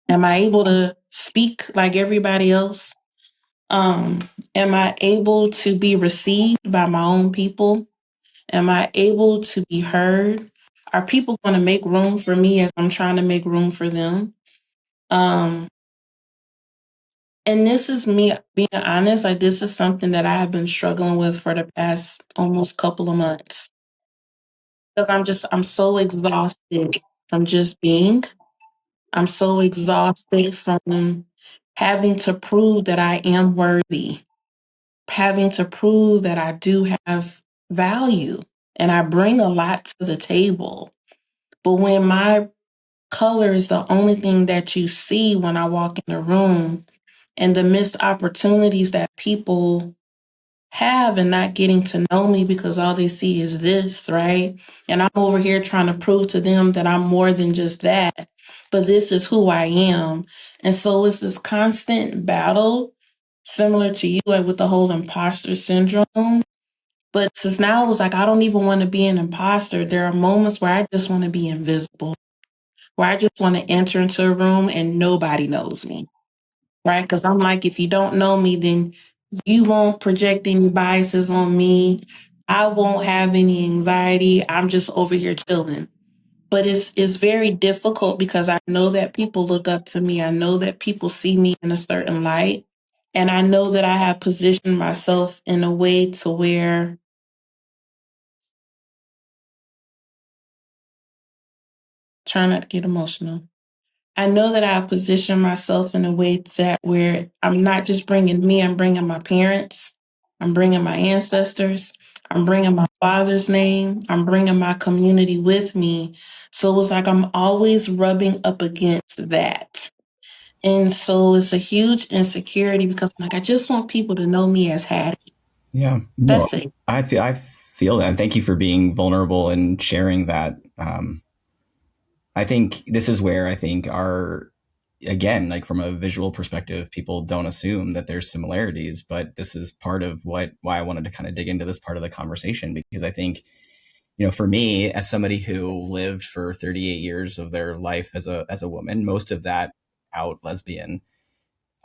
Am I able to speak like everybody else? Am I able to be received by my own people? Am I able to be heard? Are people going to make room for me as I'm trying to make room for them? Um, and this is me being honest, like, this is something that I have been struggling with for the past almost couple of months. Because I'm so exhausted from just being. I'm so exhausted from having to prove that I am worthy, having to prove that I do have value and I bring a lot to the table. But when my color is the only thing that you see when I walk in the room, and the missed opportunities that people have and not getting to know me because all they see is this, right? And I'm over here trying to prove to them that I'm more than just that, but this is who I am. And so it's this constant battle, similar to you, like with the whole imposter syndrome. But since now it was like, I don't even want to be an imposter. There are moments where I just want to be invisible, where I just want to enter into a room and nobody knows me, right? Because I'm like, if you don't know me, then you won't project any biases on me. I won't have any anxiety. I'm just over here chilling. But it's very difficult, because I know that people look up to me. I know that people see me in a certain light. And I know that I have positioned myself in a way to where, try not to get emotional. I know that I position myself in a way that where I'm not just bringing me, I'm bringing my parents, I'm bringing my ancestors, I'm bringing my father's name, I'm bringing my community with me. So it's like I'm always rubbing up against that. And so it's a huge insecurity, because I'm like, I just want people to know me as Hattie. Yeah. No, That's it. I feel that. And thank you for being vulnerable and sharing that. I think this is where I think our, again, like from a visual perspective, people don't assume that there's similarities, but this is part of why I wanted to kind of dig into this part of the conversation, because I think, for me, as somebody who lived for 38 years of their life as a woman, most of that out lesbian,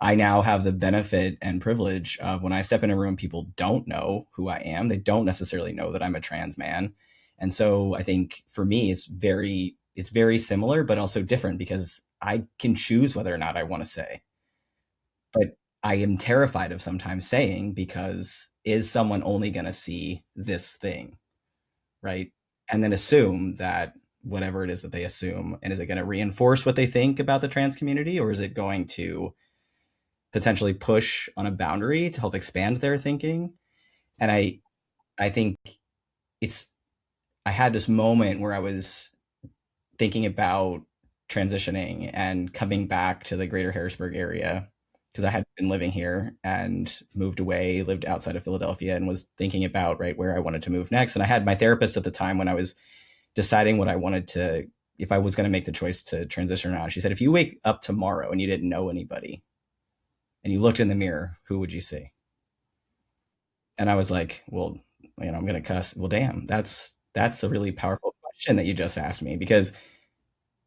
I now have the benefit and privilege of, when I step in a room, people don't know who I am. They don't necessarily know that I'm a trans man. And so I think for me, it's very similar, but also different, because I can choose whether or not I want to say. But I am terrified of sometimes saying, because is someone only going to see this thing, right? And then assume that whatever it is that they assume, and is it going to reinforce what they think about the trans community, or is it going to potentially push on a boundary to help expand their thinking? And I think it's I had this moment where I was thinking about transitioning and coming back to the greater Harrisburg area, because I had been living here and moved away, lived outside of Philadelphia, and was thinking about, right, where I wanted to move next. And I had my therapist at the time, when I was deciding what I wanted if I was going to make the choice to transition or not. She said, if you wake up tomorrow and you didn't know anybody, and you looked in the mirror, who would you see? And I was like, well, I'm going to cuss. Well, damn, that's a really powerful question that you just asked me, because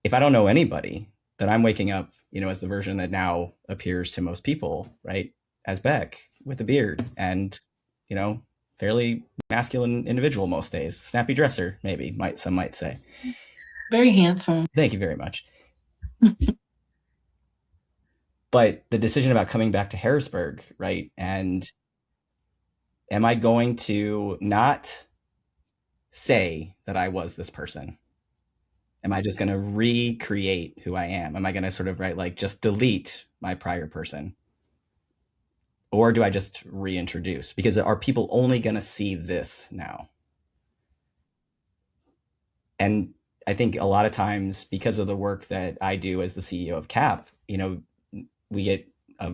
if I don't know anybody, then I'm waking up, as the version that now appears to most people, right? As Beck with a beard and, fairly masculine individual most days. Snappy dresser, maybe, some might say. Very handsome. Thank you very much. But the decision about coming back to Harrisburg, right? And am I going to not say that I was this person? Am I just going to recreate who I am? Am I going to sort of, just delete my prior person? Or do I just reintroduce? Because are people only going to see this now? And I think a lot of times, because of the work that I do as the CEO of CAAP, we get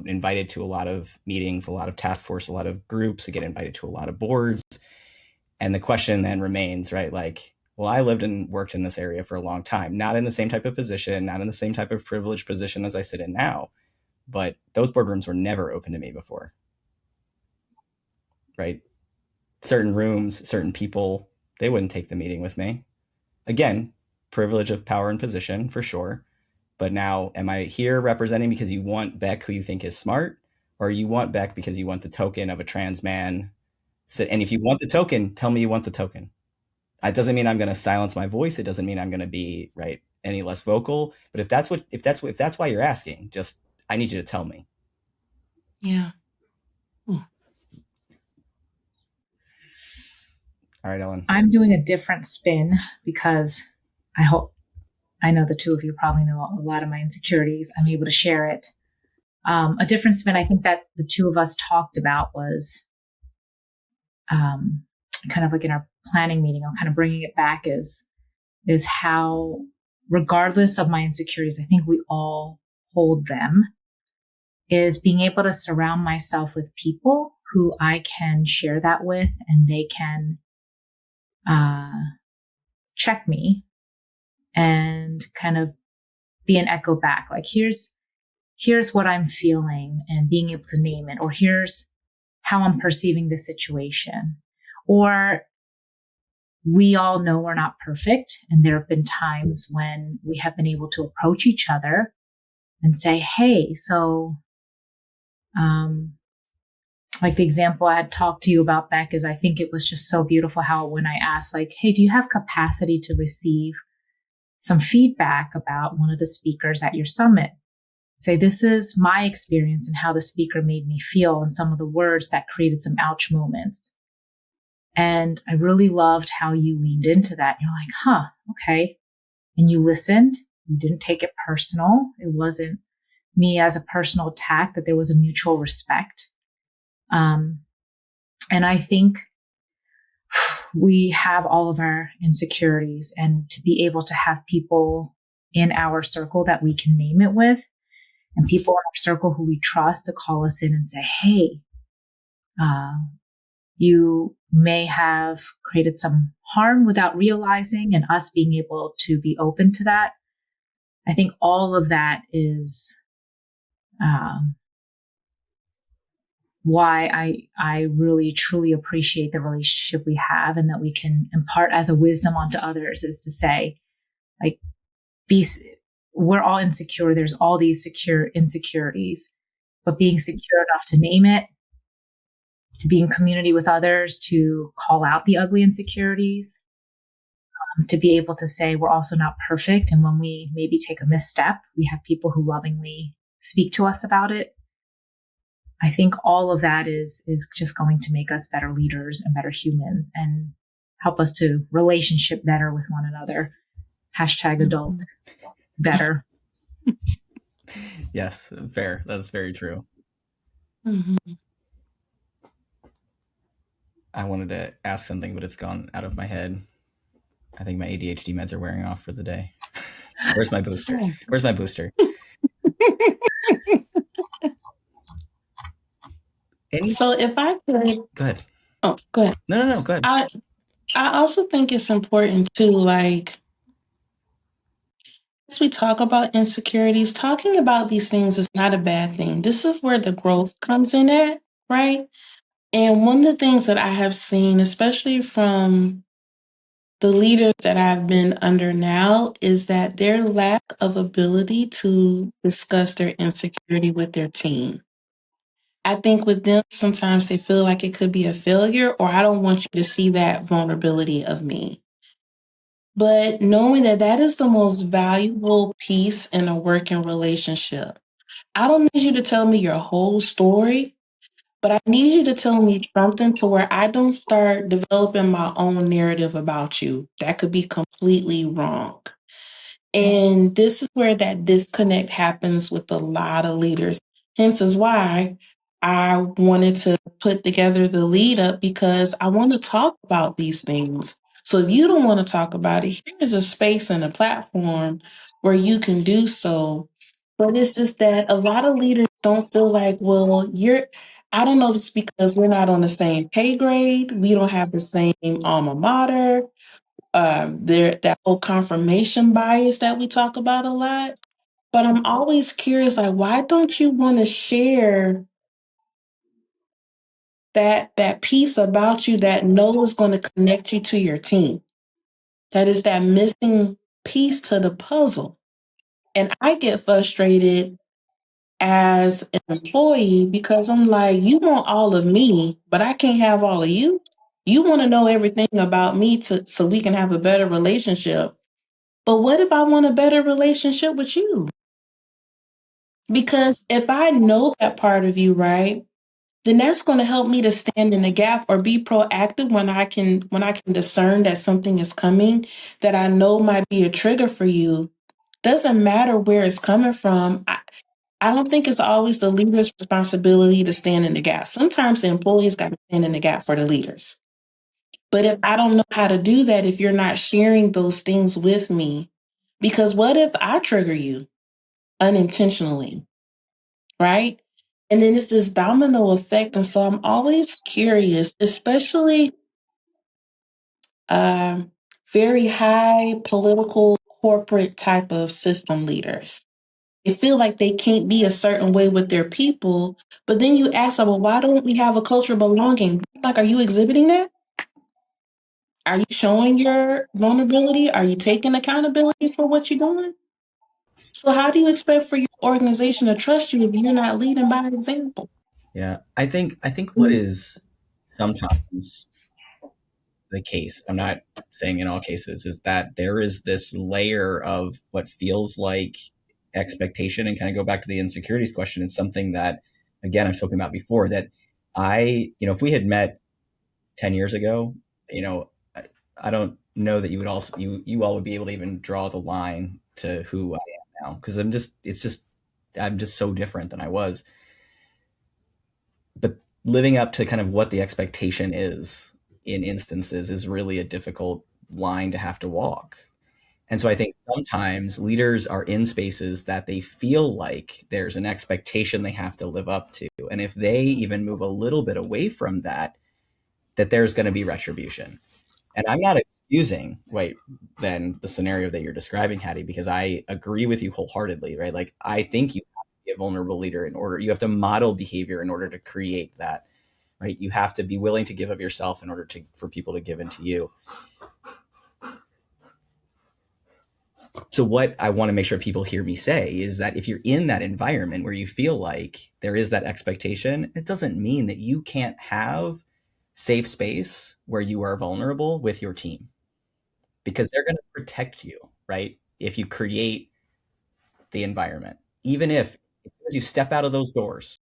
invited to a lot of meetings, a lot of task force, a lot of groups, get invited to a lot of boards. And the question then remains, right? Well, I lived and worked in this area for a long time, not in the same type of position, not in the same type of privileged position as I sit in now, but those boardrooms were never open to me before, right? Certain rooms, certain people, they wouldn't take the meeting with me. Again, privilege of power and position for sure. But now, am I here representing because you want Beck, who you think is smart, or you want Beck because you want the token of a trans man? And if you want the token, tell me you want the token. It doesn't mean I'm going to silence my voice. It doesn't mean I'm going to be any less vocal. But if that's why you're asking, just I need you to tell me. Yeah. All right, Ellen. I'm doing a different spin because I know the two of you probably know a lot of my insecurities. I'm able to share it. A different spin I think that the two of us talked about was kind of like in our planning meeting, I'm kind of bringing it back is how, regardless of my insecurities, I think we all hold them, is being able to surround myself with people who I can share that with, and they can check me and kind of be an echo back. Like, here's what I'm feeling, and being able to name it, or here's how I'm perceiving the situation. Or we all know we're not perfect. And there have been times when we have been able to approach each other and say, hey, so, like the example I had talked to you about, Beck, is I think it was just so beautiful how when I asked, like, hey, do you have capacity to receive some feedback about one of the speakers at your summit? Say, this is my experience and how the speaker made me feel, and some of the words that created some ouch moments. And I really loved how you leaned into that. You're like, huh, okay. And you listened. You didn't take it personal. It wasn't me as a personal attack, that there was a mutual respect. And I think we have all of our insecurities, and to be able to have people in our circle that we can name it with, and people in our circle who we trust to call us in and say, hey, you may have created some harm without realizing, and us being able to be open to that. I think all of that is why I really truly appreciate the relationship we have, and that we can impart as a wisdom onto others, is to say, like, we're all insecure. There's all these insecurities, but being secure enough to name it, to be in community with others, to call out the ugly insecurities, to be able to say we're also not perfect. And when we maybe take a misstep, we have people who lovingly speak to us about it. I think all of that is just going to make us better leaders and better humans, and help us to relationship better with one another. #adult better. Yes, fair. That's very true. Mm-hmm. I wanted to ask something, but it's gone out of my head. I think my ADHD meds are wearing off for the day. Where's my booster? Where's my booster? So if I could... Go ahead. Oh, go ahead. No, go ahead. I also think it's important to, like, as we talk about insecurities, talking about these things is not a bad thing. This is where the growth comes in at, right? And one of the things that I have seen, especially from the leaders that I've been under now, is that their lack of ability to discuss their insecurity with their team. I think with them, sometimes they feel like it could be a failure, or I don't want you to see that vulnerability of me. But knowing that that is the most valuable piece in a working relationship. I don't need you to tell me your whole story, but I need you to tell me something to where I don't start developing my own narrative about you. That could be completely wrong. And this is where that disconnect happens with a lot of leaders. Hence is why I wanted to put together the lead up, because I want to talk about these things. So if you don't want to talk about it, here's a space and a platform where you can do so. But it's just that a lot of leaders don't feel like, well, I don't know if it's because we're not on the same pay grade, we don't have the same alma mater, there that whole confirmation bias that we talk about a lot. But I'm always curious, like, why don't you want to share that piece about you that knows going to connect you to your team? That is that missing piece to the puzzle. And I get frustrated as an employee because I'm like, you want all of me, but I can't have all of you. You want to know everything about me so we can have a better relationship. But what if I want a better relationship with you? Because if I know that part of you, right, then that's going to help me to stand in the gap or be proactive when I can discern that something is coming that I know might be a trigger for you. Doesn't matter where it's coming from. I don't think it's always the leader's responsibility to stand in the gap. Sometimes the employees got to stand in the gap for the leaders. But if I don't know how to do that, if you're not sharing those things with me, because what if I trigger you unintentionally, right? And then it's this domino effect. And so I'm always curious, especially um, very high political corporate type of system leaders. They feel like they can't be a certain way with their people. But then you ask them, well, why don't we have a culture of belonging? Like, are you exhibiting that? Are you showing your vulnerability? Are you taking accountability for what you're doing? So how do you expect for your organization to trust you if you're not leading by example? Yeah, I think what is sometimes the case, I'm not saying in all cases, is that there is this layer of what feels like expectation, and kind of go back to the insecurities question. It's something that, again, I've spoken about before, that if we had met 10 years ago, I don't know that you all would be able to even draw the line to who I am now, because I'm just so different than I was. But living up to kind of what the expectation is in instances is really a difficult line to have to walk. And so I think sometimes leaders are in spaces that they feel like there's an expectation they have to live up to. And if they even move a little bit away from that, that there's going to be retribution. And I'm not excusing, right, then the scenario that you're describing, Hattie, because I agree with you wholeheartedly, right? Like, I think you have to be a vulnerable leader you have to model behavior in order to create that, right? You have to be willing to give of yourself in order for people to give into you. So what I want to make sure people hear me say is that if you're in that environment where you feel like there is that expectation, it doesn't mean that you can't have safe space where you are vulnerable with your team, because they're going to protect you, right? If you create the environment, even if as soon as you step out of those doors,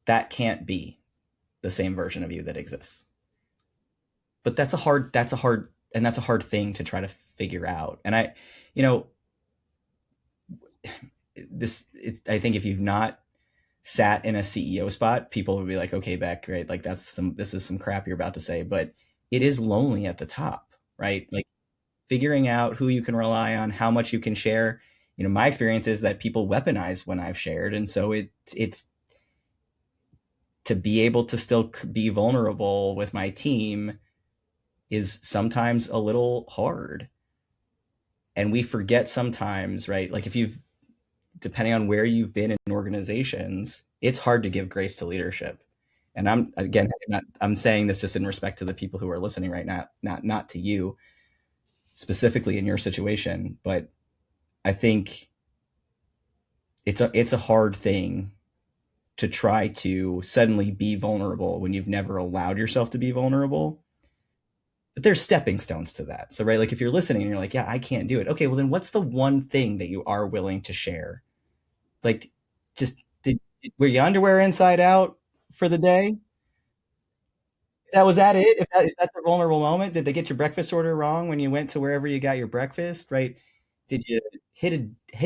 that can't be the same version of you that exists. But that's a hard thing to try to figure out. And you know, I think if you've not sat in a CEO spot, people would be like, okay, Beck, right? Like, this is some crap you're about to say, but it is lonely at the top, right? Like, figuring out who you can rely on, how much you can share. My experience is that people weaponize when I've shared. And so it's to be able to still be vulnerable with my team is sometimes a little hard. And we forget sometimes, right? Like if you've, depending on where you've been in organizations, it's hard to give grace to leadership. And I'm, again, I'm saying this just in respect to the people who are listening right now, not to you specifically in your situation, but I think it's a hard thing to try to suddenly be vulnerable when you've never allowed yourself to be vulnerable. But there's stepping stones to that. So, right, like if you're listening and you're like, yeah, I can't do it. Okay, well then what's the one thing that you are willing to share? Like, just were you underwear inside out for the day? That was that it? If that is that the vulnerable moment? Did they get your breakfast order wrong when you went to wherever you got your breakfast? Right? Did you hit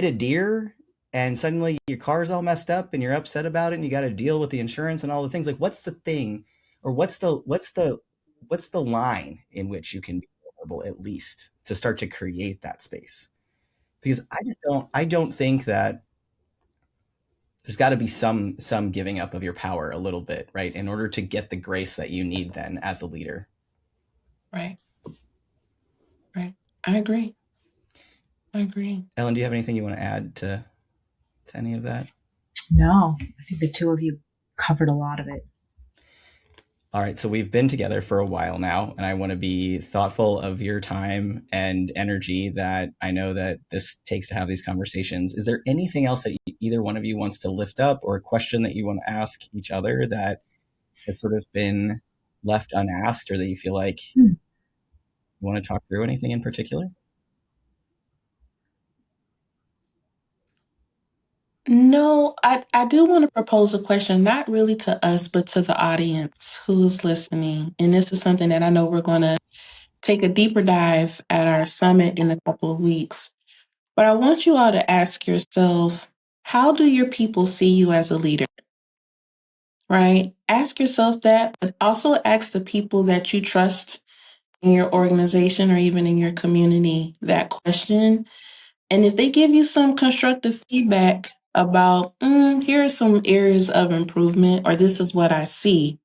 a deer and suddenly your car's all messed up and you're upset about it and you got to deal with the insurance and all the things? Like, what's the thing, or what's the line in which you can be vulnerable at least to start to create that space? Because I don't think that there's got to be some giving up of your power a little bit, right, in order to get the grace that you need then as a leader. Right. Right. I agree. Ellen, do you have anything you want to add to any of that? No, I think the two of you covered a lot of it. All right, so we've been together for a while now, and I want to be thoughtful of your time and energy that I know that this takes to have these conversations. Is there anything else that either one of you wants to lift up, or a question that you want to ask each other that has sort of been left unasked, or that you feel like you want to talk through? Anything in particular? No, I do want to propose a question, not really to us, but to the audience who's listening. And this is something that I know we're going to take a deeper dive at our summit in a couple of weeks. But I want you all to ask yourself, how do your people see you as a leader? Right? Ask yourself that, but also ask the people that you trust in your organization or even in your community that question. And if they give you some constructive feedback about, here are some areas of improvement, or this is what I see,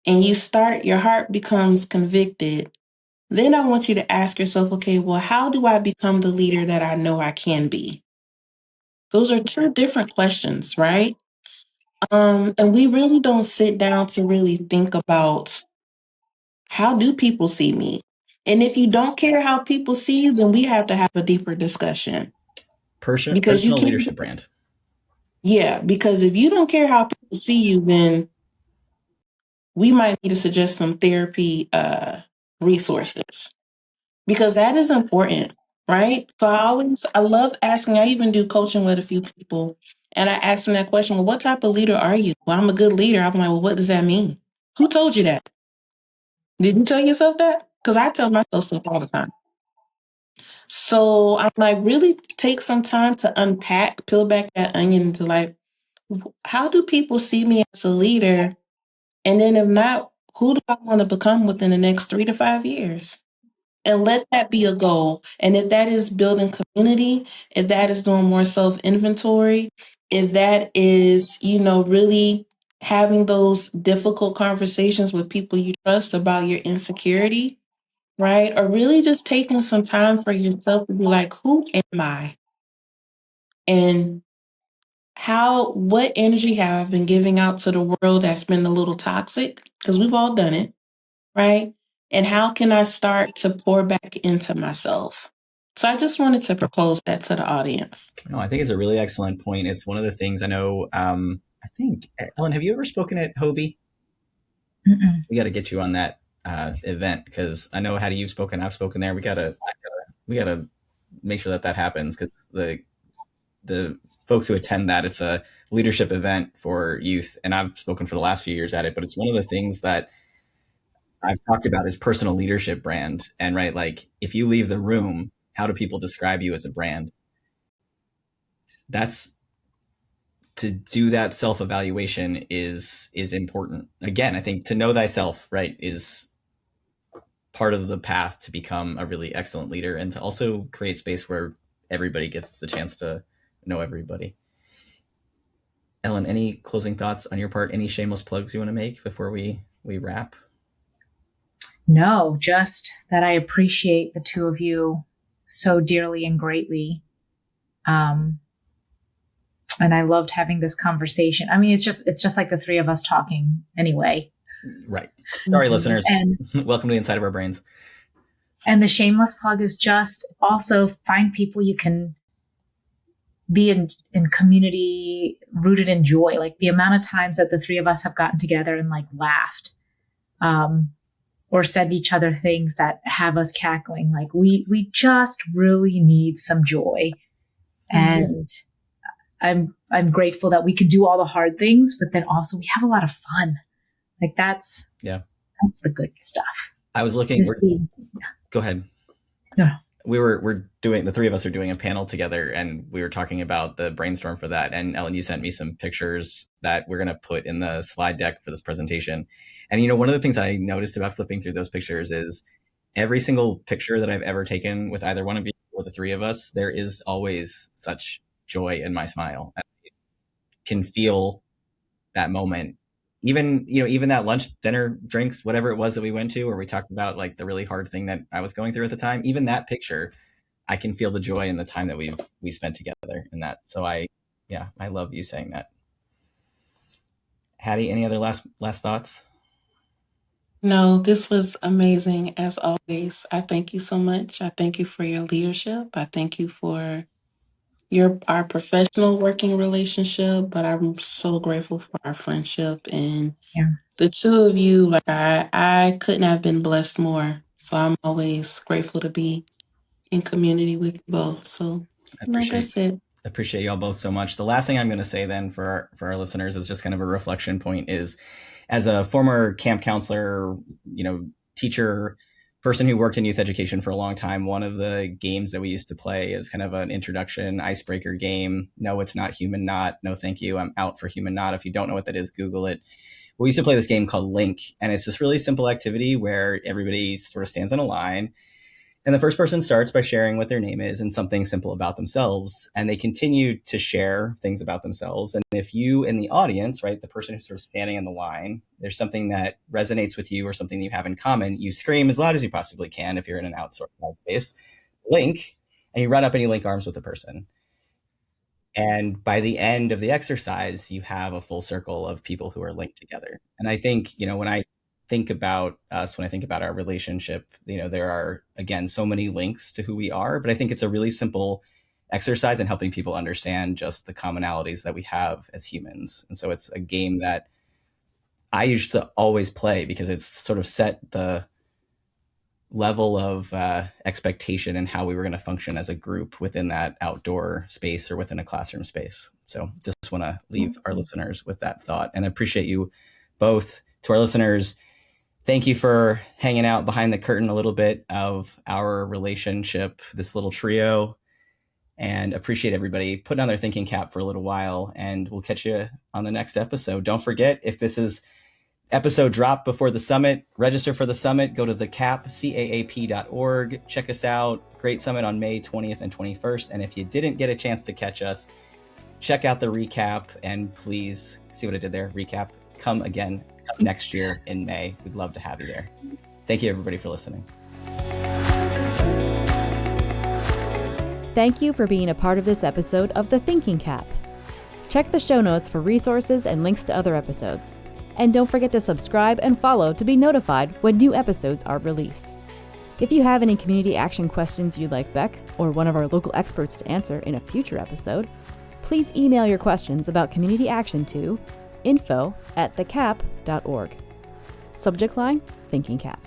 and your heart becomes convicted, then I want you to ask yourself, okay, well, how do I become the leader that I know I can be? Those are two different questions, right? And we really don't sit down to really think about, how do people see me? And if you don't care how people see you, then we have to have a deeper discussion. Because you Personal can't, leadership brand. yeah, because if you don't care how people see you, then we might need to suggest some therapy resources, because that is important, right? So I love asking, I even do coaching with a few people, and I ask them that question, well, what type of leader are you? Well, I'm a good leader. I'm like, well, what does that mean? Who told you that? Did you tell yourself that? Because I tell myself stuff all the time. So I'm like, really take some time to unpack, peel back that onion to like, how do people see me as a leader? And then if not, who do I want to become within the next 3 to 5 years? And let that be a goal. And if that is building community, if that is doing more self inventory, if that is, really having those difficult conversations with people you trust about your insecurity, right? Or really just taking some time for yourself to be like, who am I? And what energy have I been giving out to the world that's been a little toxic? Because we've all done it, right? And how can I start to pour back into myself? So I just wanted to propose that to the audience. No, I think it's a really excellent point. It's one of the things I know. I think, Ellen, have you ever spoken at Hobie? Mm-mm. We got to get you on that event, because I know, Hattie, you've spoken, I've spoken there. We gotta make sure that happens, because the folks who attend that, it's a leadership event for youth, and I've spoken for the last few years at it. But it's one of the things that I've talked about is personal leadership brand. And right, like if you leave the room, how do people describe you as a brand? That's to do that self-evaluation is important. Again, I think to know thyself, right, is part of the path to become a really excellent leader, and to also create space where everybody gets the chance to know everybody. Ellen, any closing thoughts on your part? Any shameless plugs you want to make before we wrap? No, just that I appreciate the two of you so dearly and greatly. And I loved having this conversation. I mean, it's just like the three of us talking anyway. Right. Sorry, Mhm. listeners. And Welcome to the inside of our brains. And the shameless plug is just also find people you can be in community rooted in joy. Like the amount of times that the three of us have gotten together and like laughed, or said to each other things that have us cackling. Like we just really need some joy. And I'm grateful that we can do all the hard things, but then also we have a lot of fun. Like that's the good stuff. I was looking. Go ahead. No. We're doing, the three of us are doing a panel together, and we were talking about the brainstorm for that. And Ellen, you sent me some pictures that we're going to put in the slide deck for this presentation. And, you know, one of the things I noticed about flipping through those pictures is every single picture that I've ever taken with either one of you or the three of us, there is always such joy in my smile. I can feel that moment. Even that lunch, dinner, drinks, whatever it was that we went to, where we talked about like the really hard thing that I was going through at the time, even that picture, I can feel the joy in the time that we spent together in that. So I love you saying that. Hattie, any other last thoughts? No, this was amazing as always. I thank you so much. I thank you for your leadership. I thank you for our professional working relationship, but I'm so grateful for our friendship and the two of you. Like I couldn't have been blessed more. So I'm always grateful to be in community with you both. So that's it. Appreciate y'all both so much. The last thing I'm going to say then for our listeners is just kind of a reflection point is, as a former camp counselor, teacher, person who worked in youth education for a long time, one of the games that we used to play is kind of an introduction icebreaker game. No, it's not human knot. No, thank you. I'm out for human knot. If you don't know what that is, Google it. We used to play this game called Link, and it's this really simple activity where everybody sort of stands in a line. And the first person starts by sharing what their name is and something simple about themselves. And they continue to share things about themselves. And if you in the audience, right, the person who's sort of standing in the line, there's something that resonates with you or something you have in common, you scream as loud as you possibly can if you're in an outsourced space, Link, and you run up and you link arms with the person. And by the end of the exercise, you have a full circle of people who are linked together. And I think, when I think about us, when I think about our relationship, there are, again, so many links to who we are, but I think it's a really simple exercise in helping people understand just the commonalities that we have as humans. And so it's a game that I used to always play because it's sort of set the level of expectation and how we were going to function as a group within that outdoor space or within a classroom space. So just want to leave our listeners with that thought, and I appreciate you both. To our listeners, thank you for hanging out behind the curtain a little bit of our relationship, this little trio, and appreciate everybody putting on their thinking cap for a little while, and we'll catch you on the next episode. Don't forget, if this is episode drop before the summit, register for the summit, go to the CAAP.org, check us out. Great summit on May 20th and 21st. And if you didn't get a chance to catch us, check out the recap, and please see what I did there, recap, come next year in May. We'd love to have you there. Thank you, everybody, for listening. Thank you for being a part of this episode of the Thinking CAAP. Check the show notes for resources and links to other episodes. And don't forget to subscribe and follow to be notified when new episodes are released. If you have any community action questions you'd like Beck or one of our local experts to answer in a future episode, please email your questions about community action to info@thecaap.org. Subject line, Thinking CAAP.